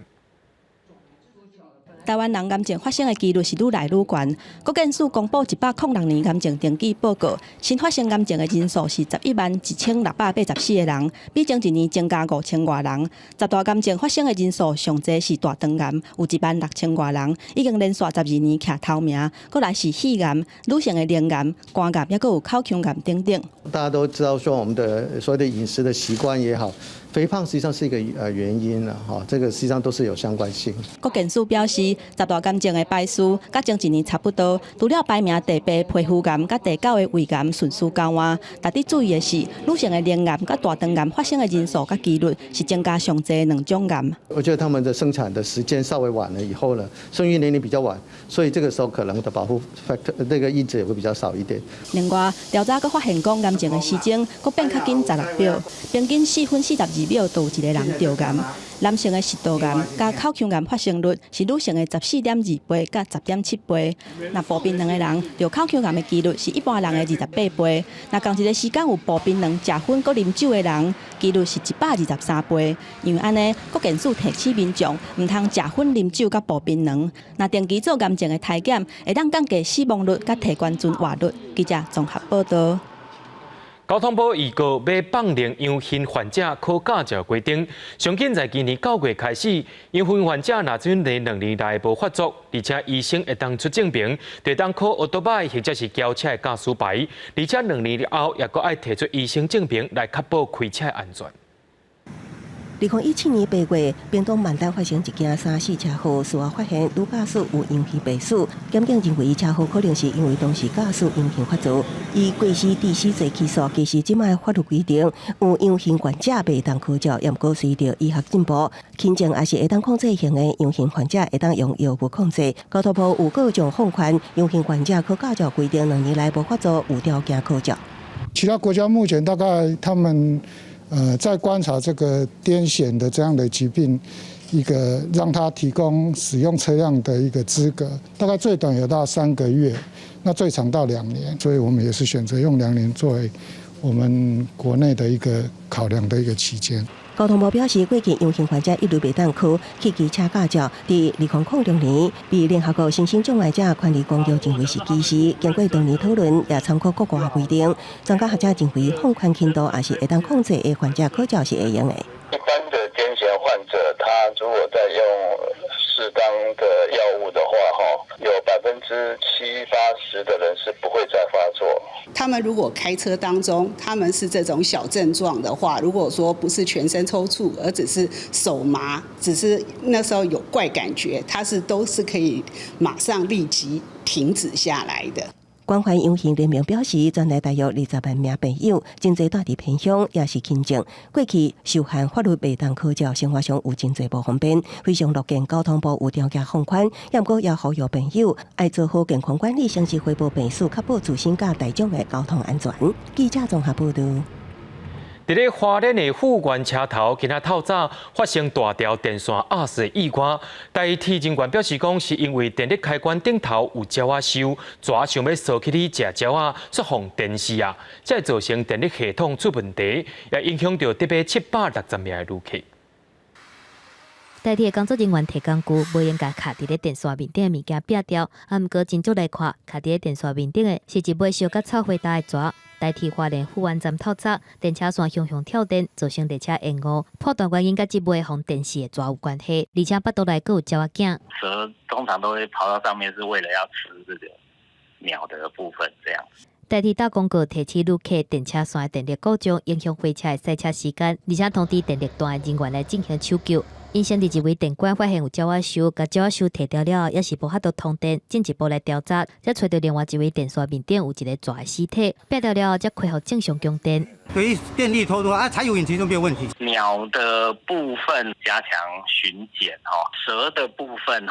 台湾人癌症发生的几率是愈来愈悬。国健署公布106年癌症登记报告，新发生癌症的人数是111684个人，比前一年增加5000多人。十大癌症发生的人数上侪是大肠癌，有16000多人，已经连续12年徛头名。过来是肺癌、女性的脸癌、肝癌，也有口腔癌等等。大家都知道说我们的所谓的饮食的习惯也好，肥胖实际上是一个原因了哈，这个实际上都是有相关性。国健署表示，十大癌症的排序，甲前一年差不多，除了排名第8皮肤癌、甲第9的胃癌顺序交换。值得注意的是，女性的脸癌、甲大肠癌发生的人数甲几率是增加上侪两种癌。我觉得他们的生产的时间稍微晚了以后呢，生育年龄比较晚，所以这个时候可能的保护 factor 这个因子也会比较少一点。另外，调查佫发现讲，癌症的时钟佫变较紧16秒，平均4分42秒就有一个人得癌。男性的食道癌加口腔癌发生率是女性的14.2倍加10.7倍。那步槟榔的人得口腔癌的几率是一般人的28倍。那同一个时间有步槟榔、食薰佮啉酒的人，几率是123倍。因为安尼，国健署提醒民众唔通食薰、啉酒甲步槟榔。那定期做癌症的体检，会当降低死亡率甲提悬存活率。记者综合报道。交通部预告要放宽阳性患者考驾照规定，上紧在今年9月开始，阳性患者若准在2年内无发作，而且医生会当出证明，就当考奥多拜或者是轿车的驾驶牌，而且2年后也阁爱提出医生证明来确保开车安全。2017年8月，屏东万丹发生一件3死车祸，事后发现女驾驶有阳性病史，检警认为车祸可能是因为当时驾驶阳性发作，以过失致死罪起诉。其实即卖法律规定，有阳性患者袂当考照，也毋过随着医学进步，轻症也是会当控制型的阳性患者会当用药物控制。交通部有各种放宽阳性患者考驾照规定，2年内无法做无条件考照。其他国家目前大概他们在观察这个癫痫的这样的疾病，一个让他提供使用车辆的一个资格，大概最短有到3个月，那最长到2年，所以我们也是选择用2年作为我们国内的一个考量的一个期间。交通部表示，过去阳性患者一律袂当考汽机车驾照。在2006年，被联合国身心障碍者权利公约认为是歧视。经过多年讨论，也参考各国规定，专家学者认为放宽轻度也是会当控制的患者考照是会用的。一般的癫痫患者，他如果在用适当的药物的话，有70%-80%的人是不会再发作。他们如果开车当中，他们是这种小症状的话，如果说不是全身抽搐，而只是手麻，只是那时候有怪感觉，他都是可以马上立即停止下来的。关怀阳性联盟表示，全台大约20万名朋友，真侪住伫偏乡，也是轻症。过去受限法律袂当考照，生活上有真侪不方便，非常乐见交通部有条件放宽，也毋过也呼吁朋友爱做好健康管理，诚实汇报病史，确保自身甲大众的交通安全。记者综合报道。伫咧花莲的富源车头，今仔透早发生大条电线压死意外。台铁人员表示讲，是因为电力开关顶头有鸟仔收，蛇想要扫起去食鸟仔，释放电视啊，才造成电力系统出问题，也影响到特别760名的旅客。台铁工作人员提工具，无应该卡伫咧电线面顶的物件撇掉，啊，毋过真足来看，卡伫咧电线面顶的是一尾烧甲草花大的蛇。台铁花莲富源站透早，电车线向跳电，造成列车延误。破断原因甲即尾放电视的蛇有关系，而且巴肚内阁有鸟仔囝。蛇通常都会跑到上面，是为了要吃这个鸟的部分，这样。台铁大公告提醒旅客，电车线的电力故障影响火车的驶车时间，而且通知电力段的人员来进行抢救。因先伫一位电管发现有鸟仔收，甲鸟仔收摕掉了，也是无法度通电，进一步来调查，才找到另外一位电线面顶有一个蛇的尸体，撇掉了，才恢复正常供电。对于电力偷夺柴油引擎就没有问题。鸟的部分加强巡检蛇的部分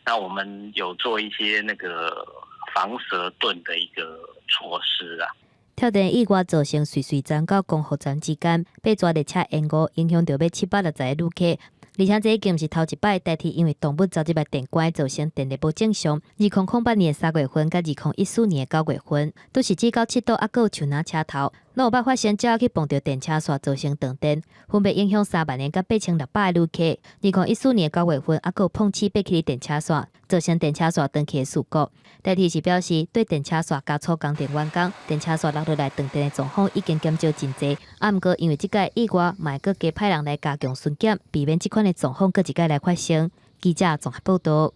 那我们有做一些那个防蛇盾的一个措施啊。跳电意外造成瑞穗站到公湖站之间被抓列车延误，影响到要760个旅客。而且这已经是头一摆代替因为动物走入来电管造成电力不正常。2008年3月份甲2014年9月份，都是至到7度还有树林车头，若有办发生只要去碰到电车线造成断电，分别影响3万人甲8600个旅客。2014年9月份，还有碰瓷拔起电车线，造成电车线断气的事故。代替是表示，对电车线加粗工程完工，电车线落落来断电的状况已经减少真侪。毋过因为即届意外，嘛会加派人来加强巡检，避免即款的状况搁一届来发生。记者综合报道。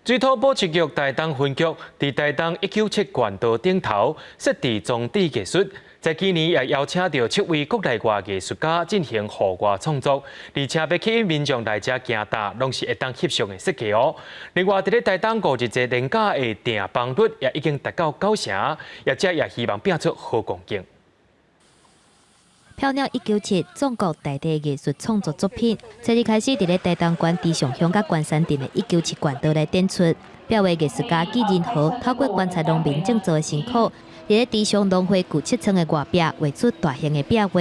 水土保持局台东分局伫台东197县道顶头设置装置艺术，在今年也邀请到7位国内外艺术家进行户外创作，而且要吸引民众来遮行踏，拢是会当翕相的设计哦。另外，伫咧台东50节连假的订房率也已经达到9成，业者也希望拼出好光景。漂亮197中国大地艺术创作作品，昨日开始伫咧台东县地上乡甲关山镇的197县道来展出。表画艺术家纪仁和透过观察农民种植的辛苦，伫咧地上农会旧7层的外壁画出大型的壁画。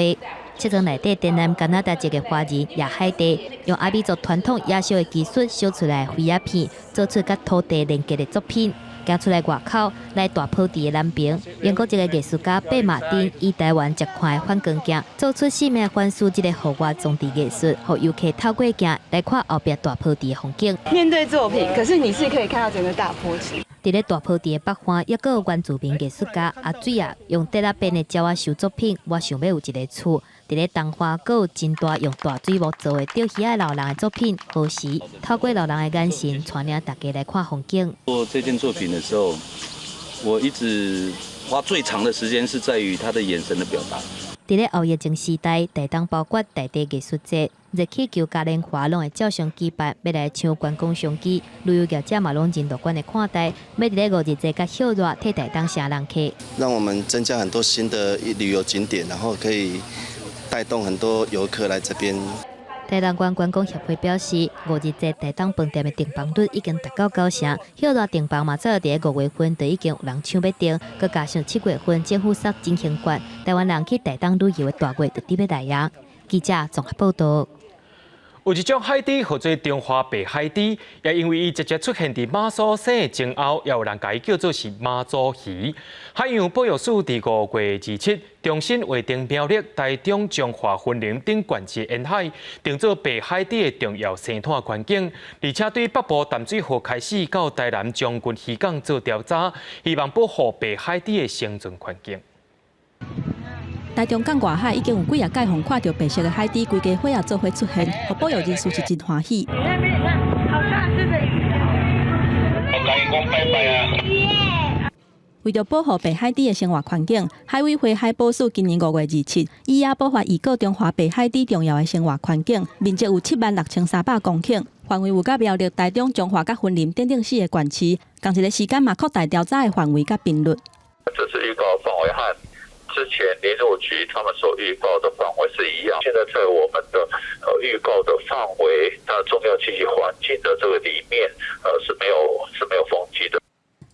7层内底展览加拿大籍的华人野海地，用阿美族传统野烧的技术烧出来灰鸦片，做出甲土地连接的作品。行出来外口，来大坡地的南边，英国一个艺术家贝马丁以台湾石块的反光镜，做出四面反射这个户外装置艺术，让游客透过镜来看后边大坡地的风景。面对作品，可是你是可以看到整个大坡地。伫咧大坡地的北方，也有原住民艺术家阿水啊，用地拉边的鸟仔收作品。我想要有一个厝。伫咧东花，阁有真大用大水木做的钓鱼的老人的作品，好时透过老人的眼神，带领大家来看风景。做这件作品的时候，我一直花最长的时间是在于他的眼神的表达。伫咧后疫情时代，台东包括大地艺术节、热气球嘉年华拢会照常举办，要来抢观光商机。旅游业者嘛拢真乐观的看待，要伫咧50节甲秀热替台东城人客，让我们增加很多新的旅游景点，然后可以带动很多游客来这边。台东县观光协会表示，50节台东饭店的订房率已经达到9成，秀热订房嘛早伫咧5月份就已经有人抢要订，佮加上7月份政府设振兴券，台湾人去台东旅游的大月就伫要来啊。记者综合报道。有一种海猪号做中华白海猪，也因为伊直接出现伫马祖省的前后，也有人甲伊叫做是马祖鱼。海洋保育署伫5月27重新划定苗栗、台中、彰化、云林等县市沿海，定做白海猪的重要生态环境，而且对北部淡水河开始到台南将军渔港做调查，希望保护白海猪的生存环境。台中港外海已经有几啊届互看到白色的海猪规家伙仔做伙出现，互保育人士是真欢喜。好大只的鱼！我跟你讲拜拜啊！为着保护白海猪的生活环境，海委会海保署今年5月27以亚保护预告中华白海猪重要的生活环境，面积有76300公顷，范围有甲苗栗、台中、彰化、甲云林等4个县市，同一个时间嘛扩大调查的范围甲频率。这次预告范围和之前林务局他们所预告的范围是一样，现在在我们的预告的范围，那重要栖息环境的这个里面，是没有风机的。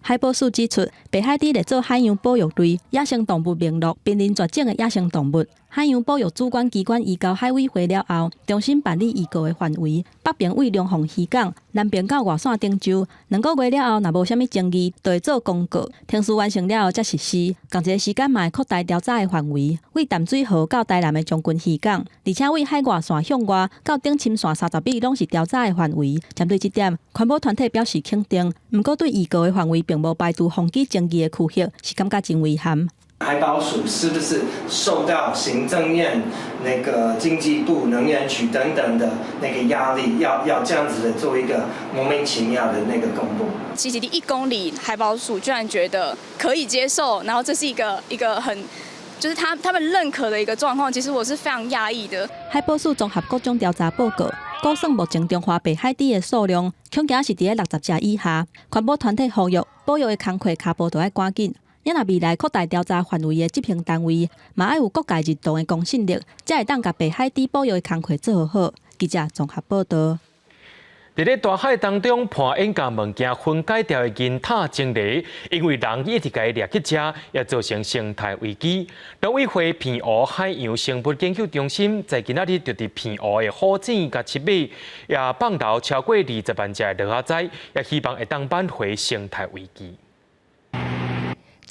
海保署指出，白海猪列做海洋保育类野生动物名录，濒临绝种的野生动物。海洋保育主管机关移交海委会了后，重新办理移告的范围，北边为龙凤渔港，南边到外线汀州。2个月了后，若无啥物争议，就会做公告，程序完成了后才实施。同一个时间嘛会扩大调查的范围，为淡水河到台南的将军渔港，而且为海外线向外到顶深线30米拢是调查的范围。针对这点，环保团体表示肯定，不过对移告的范围并无排除风机争议的区域，是感觉真遗憾。海保署是不是受到行政院、那个经济部、能源局等等的那个压力，要这样子的做一个莫名其妙的那个公布？其实第1公里，海保署居然觉得可以接受，然后这是一个很，就是他们认可的一个状况。其实我是非常讶异的。海保署综合各种调查报告，估算目前中华白海猪的数量恐惊是伫咧60只以下。环保团体呼吁，保育的工课脚步都要赶紧。也若未来扩大调查范围的执行单位，嘛要有各界日动的公信力，才会当甲白海猪保育的工课做好。记者综合报道。伫咧大海当中判应甲物件分解掉的银塔蒸梨，因为人一直甲伊掠去食，也造成生态危机。农委会偏湖海洋生物研究中心在今仔日就伫偏湖的虎井甲七尾，也放流超过20万只的落仔仔，也希望会当挽回生态危机。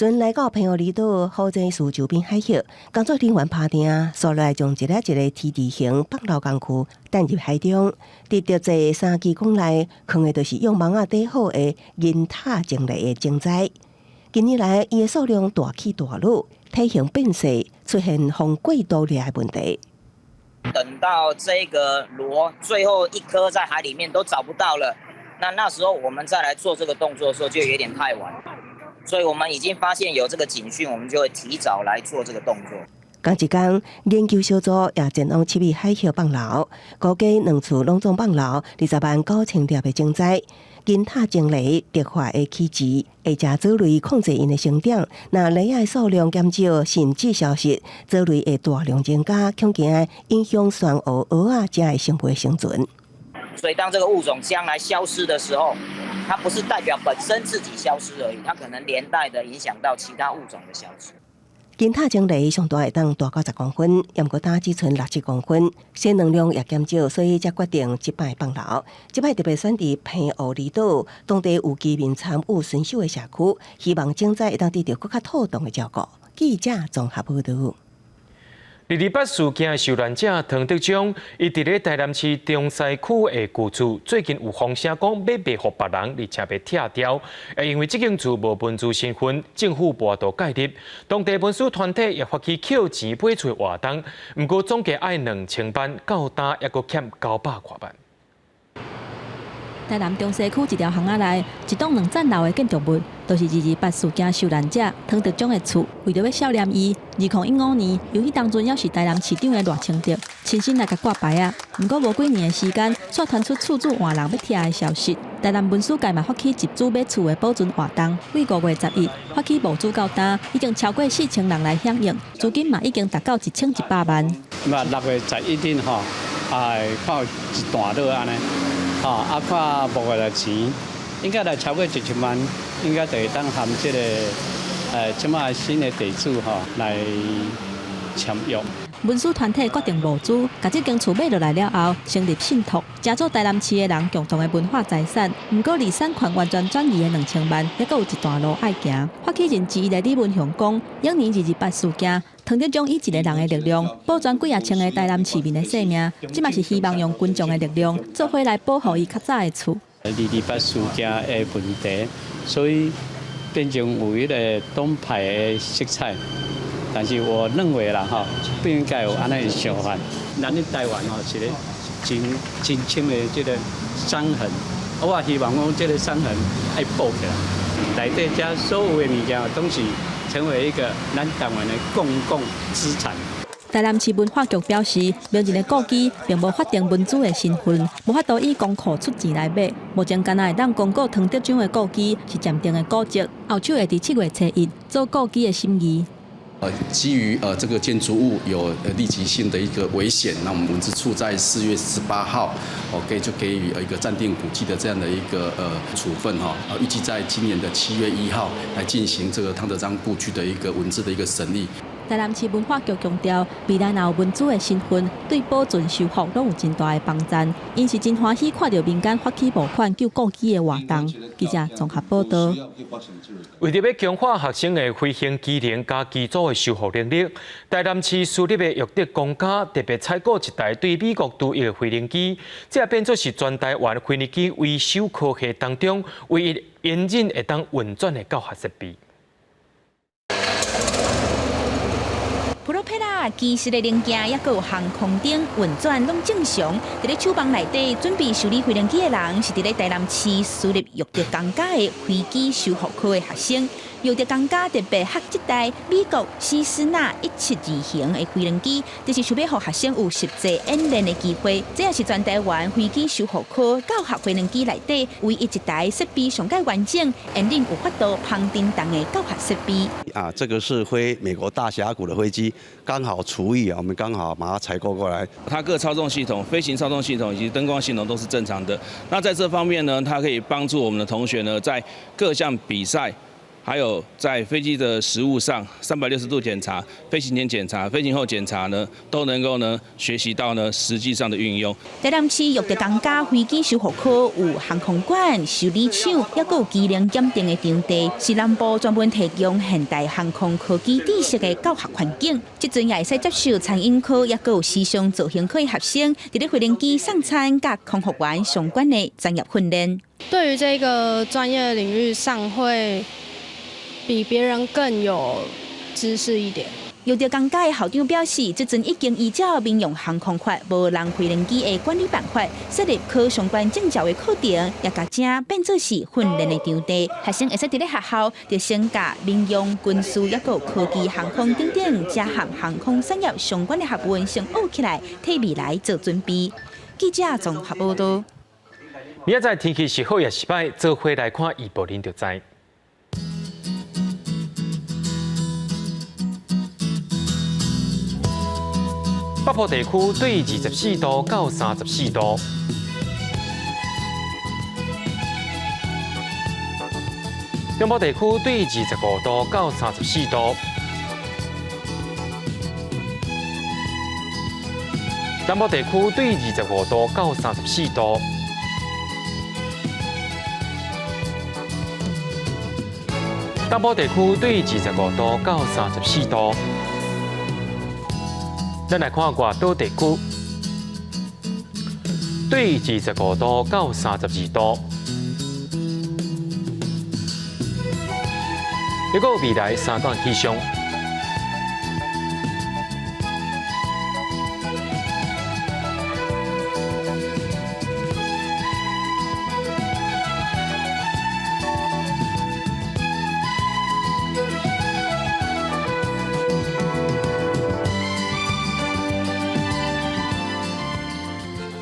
阵来到平湖离岛好济市周边海域，工作人员拍定，所来将一个 T 型北漏工区弹入海中，直到在3支港内，藏的就是用网底好的银塔种类的种材。近年来，伊的数量大起大落，体型变细，出现风过度掠的问题。等到这个螺最后一颗在海里面都找不到了，那时候我们再来做这个动作的时候就有点太晚，所以我们已经发现有这个警讯，我们就会提早来做这个动作。同一天，研究小组也前往7米海域放流，估计2处拢总放流209000粒的种材。银塔种类激化的起值，会加藻类控制因的生长。若类的数量减少甚至消失，藻类会大量增加，恐惊影响珊瑚、蚵仔这的生活生存。所以，当这个物种将来消失的时候，它不是代表本身自己消失而已，它可能连带的影响到其他物种的消失。银塔种类上大会当大到10公分，也毋过大只剩6-7公分，产能量也减少，所以才决定即摆放流。即摆特别选伫平湖离岛，当地有居民参与巡守的社区，希望种材会当得到更较妥当的照顾。记者综合报道。28事件受难者唐德忠，伊伫咧台南市中西区的旧厝，最近有风声讲要卖给别人，而且被拆掉。因为这间厝无文字身份，政府报道介入，当地文书团体也发起扣钱买厝活动，不过总计爱2000万，到单也阁欠900多万。台南中西区一条巷仔内，一栋2层楼的建筑物，都是28事件受难者唐德忠的厝。为着要悼念伊，2015年，由于当阵也是台南市长的赖清德亲身来甲挂牌啊。不过无几年的时间，却传出厝主换人要拆的消息。台南文书界嘛发起集资买厝的保存活动，为5月10日发起募资到单，已经超过4000人来响应，资金嘛已经达到1100万。6月11日吼，看有一段落安尼。看募个钱，应该来超过1000万，应该就会当含这个即卖新的地主来签约。文书团体决定募资，把这间厝买落来了后，成立信托，加做台南市的人共同的文化财产。不过，离产权完全转移的2000万，还阁有一段路爱行。发起人之一的李文雄讲，永年28事件，唐德忠以一个人的力量，保全几千个台南市民的性命，这嘛是希望用群众的力量，做伙来保护伊较早的厝。28事件的问题，所以变成有一个党派的色彩。但是我认为啦，不应该有安尼的想法。咱咧台湾是咧真深的这个伤痕，我也希望讲这个伤痕爱补起来。内底遮所有的物件都是成为一个咱台湾的公共资产。台南市文化局表示，标人的故机并无法定文资的身份，无法度以公库出钱来买。目前敢若会当公告唐德忠的故机是暂定的古迹，后手会伫7月初1做故机的审议。基于这个建筑物有立即性的一个危险，那我们文资处在4月18号就给予一个暂定古迹的这样的一个处分预计在今年的7月1号来进行这个汤德章故居的一个文字的一个审理。台南市文化局强调，未来若有文资的身份，对保存修复拢有真大的帮助。因是真欢喜看到民间发起募款救故居的活动。记者综合报道。为着要强化学生的飞行技能加机组的修复能力，台南市私立的育德公家特别采购一台对美国独一的飞行机，这也变作是全台湾飞行机维修科学当中唯一严谨会当运转的教学设备。普罗佩拉机师的零件，也有航空灯运转拢正常。伫咧厂房内底准备修理飞行机的人，是伫咧台南市私立育德公家的飞机修复科的学生。育德公家特别学这台美国西斯纳172型的飞行机，就是想要让学生有实际演练的机会。这也是全台湾飞机修复科教学飞行机内底唯一一台设备上盖完整、演练有法度旁叮当的教学设备。这个是飞美国大峡谷的飞机，刚好除役我们刚好把它采购过来。它各操纵系统、飞行操纵系统以及灯光系统都是正常的。那在这方面呢，它可以帮助我们的同学呢，在各项比赛还有在飞机的食物上360度检查、飞行前检查、飞行后检查呢，都能够呢学习到呢实际上的运用。台南市育德公家飞机修复科有航空馆、修理厂，也有机能鉴定的场地，是南部专门提供现代航空科技知识的教学环境。即阵也会使接受餐饮科，也有时尚造型科的学生，伫咧飞行机送餐甲空服员相关的专业训练。对于这个专业领域上，会比别人更有知识一点。育德公家的校长表示，即阵已经依照民用航空法、无人飞行机的管理办法，设立考相关证照的课程，也甲正变做是训练的场地。学生会使伫咧学校就先甲民用、军事，也有科技、航空等等，加含航空产业相关的学问先学起来，替未来做准备。记者综合报道。明仔载天气是好也是歹，做伙来看预报，您就知。北部地区对24度到34度，中部地区对25度到34度，南部地区对25度到34度，东部地区对25度到34度。咱来看外岛地区，对25度到32度。预告未来3段气象。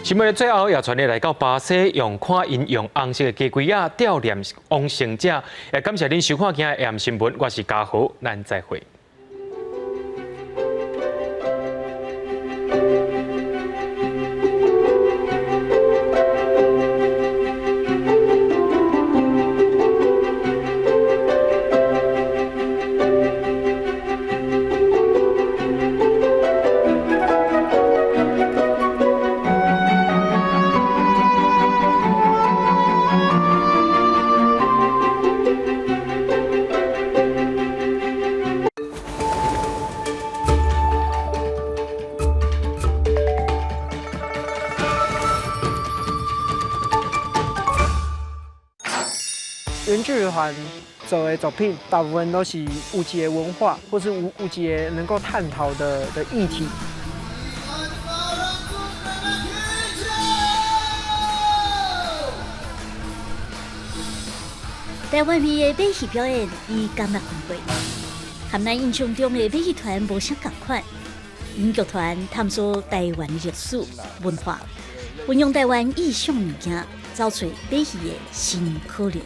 新闻的最后也传你来到巴西，用看因用红色的鸡龟仔悼念亡生者。也感谢恁收看今日的 AM 新闻，我是嘉豪，咱再会。原剧团走的作品，大部分都是有一个文化，或是有一个能够探讨的议题。台湾味的马戏表演已刚落公会，和咱印象中的马戏团无相共款。演剧团探索台湾的历史文化，运用台湾意象物件，找出马戏的新可能。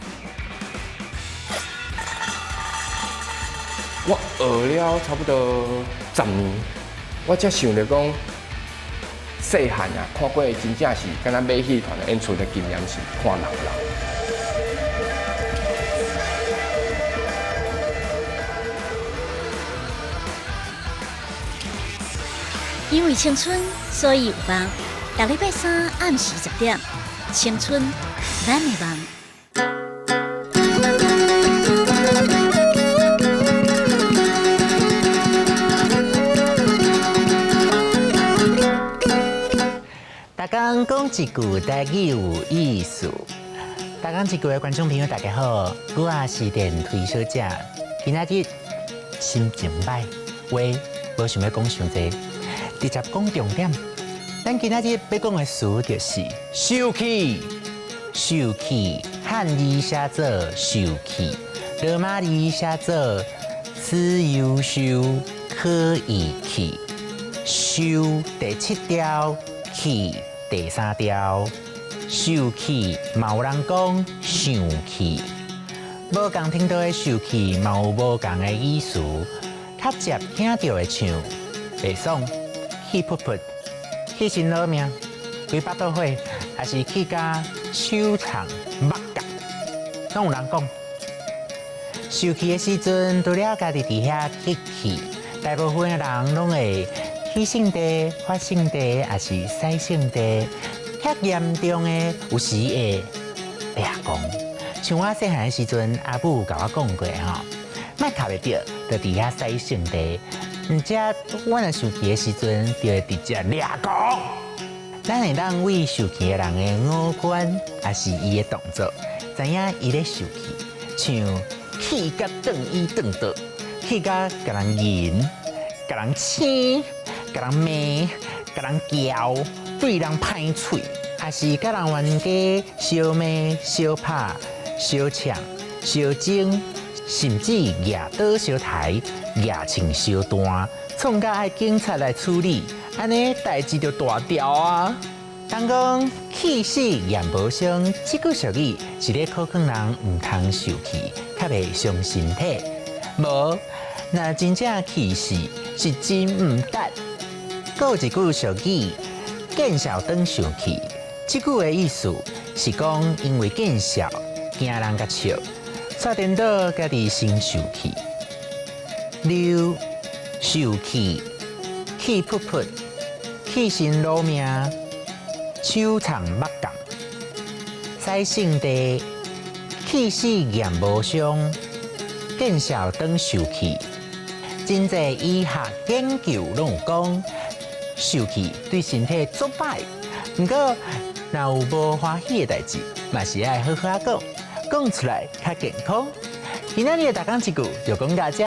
我学了差不多10年，我才想着讲，细汉啊看过的真正是敢若马戏团的演出的经验是看人老。因为青春，所以有梦。下礼拜3暗时10点，青春，咱的梦。大家讲一句台语有意思。大家一句的观众朋友大家好，我是电推小姐。今仔日心情歹，话无想要讲伤济，直接讲重点。咱今仔日要讲的词就是受气，受气，汉字写作受气，罗马字写作思忧受，可以气，受第7条，气。第3条，受气，嘛有人讲上气，无共听到的受气，嘛有无共的意思。较接听到的唱，袂爽，气噗噗，气心老命，规巴肚火，还是气甲手长目夹，拢有人讲。受气的时阵，除了家己伫遐吸气，大部分的人拢会气性地、发性地，也是塞性地。遐严重的，有时会裂光。像我细汉的时阵，阿母甲我讲过吼，莫卡袂着，就伫遐塞性地。毋则我若受气的时阵，就会直接裂光。咱会当为受气的人的五官，也是伊的动作，知影伊咧受气，像气甲转伊转倒，气甲甲人引，甲人青，甲人骂，甲人叫，对人歹喙，也是甲人冤家相骂、相拍、相抢、相争，甚至压倒相抬、压情相断，创甲爱警察来处理，安尼代志就大条啊！当讲气死也无伤，这句俗语是咧考劝人唔通受气，较袂伤身体。无，若真正气死是真唔得。还有一句俗语，见笑转生气。这句的意思是讲，因为见笑惊人甲笑，煞颠倒家己先受气。六受气，气噗噗，气身落命。手长目降，塞性地，气死也无伤，见笑转受气。真侪医学研究拢有讲，受气对身体足歹。不过，若有无欢喜的代志，嘛是爱好好讲，讲出来较健康。今仔日的大讲一句就讲到这。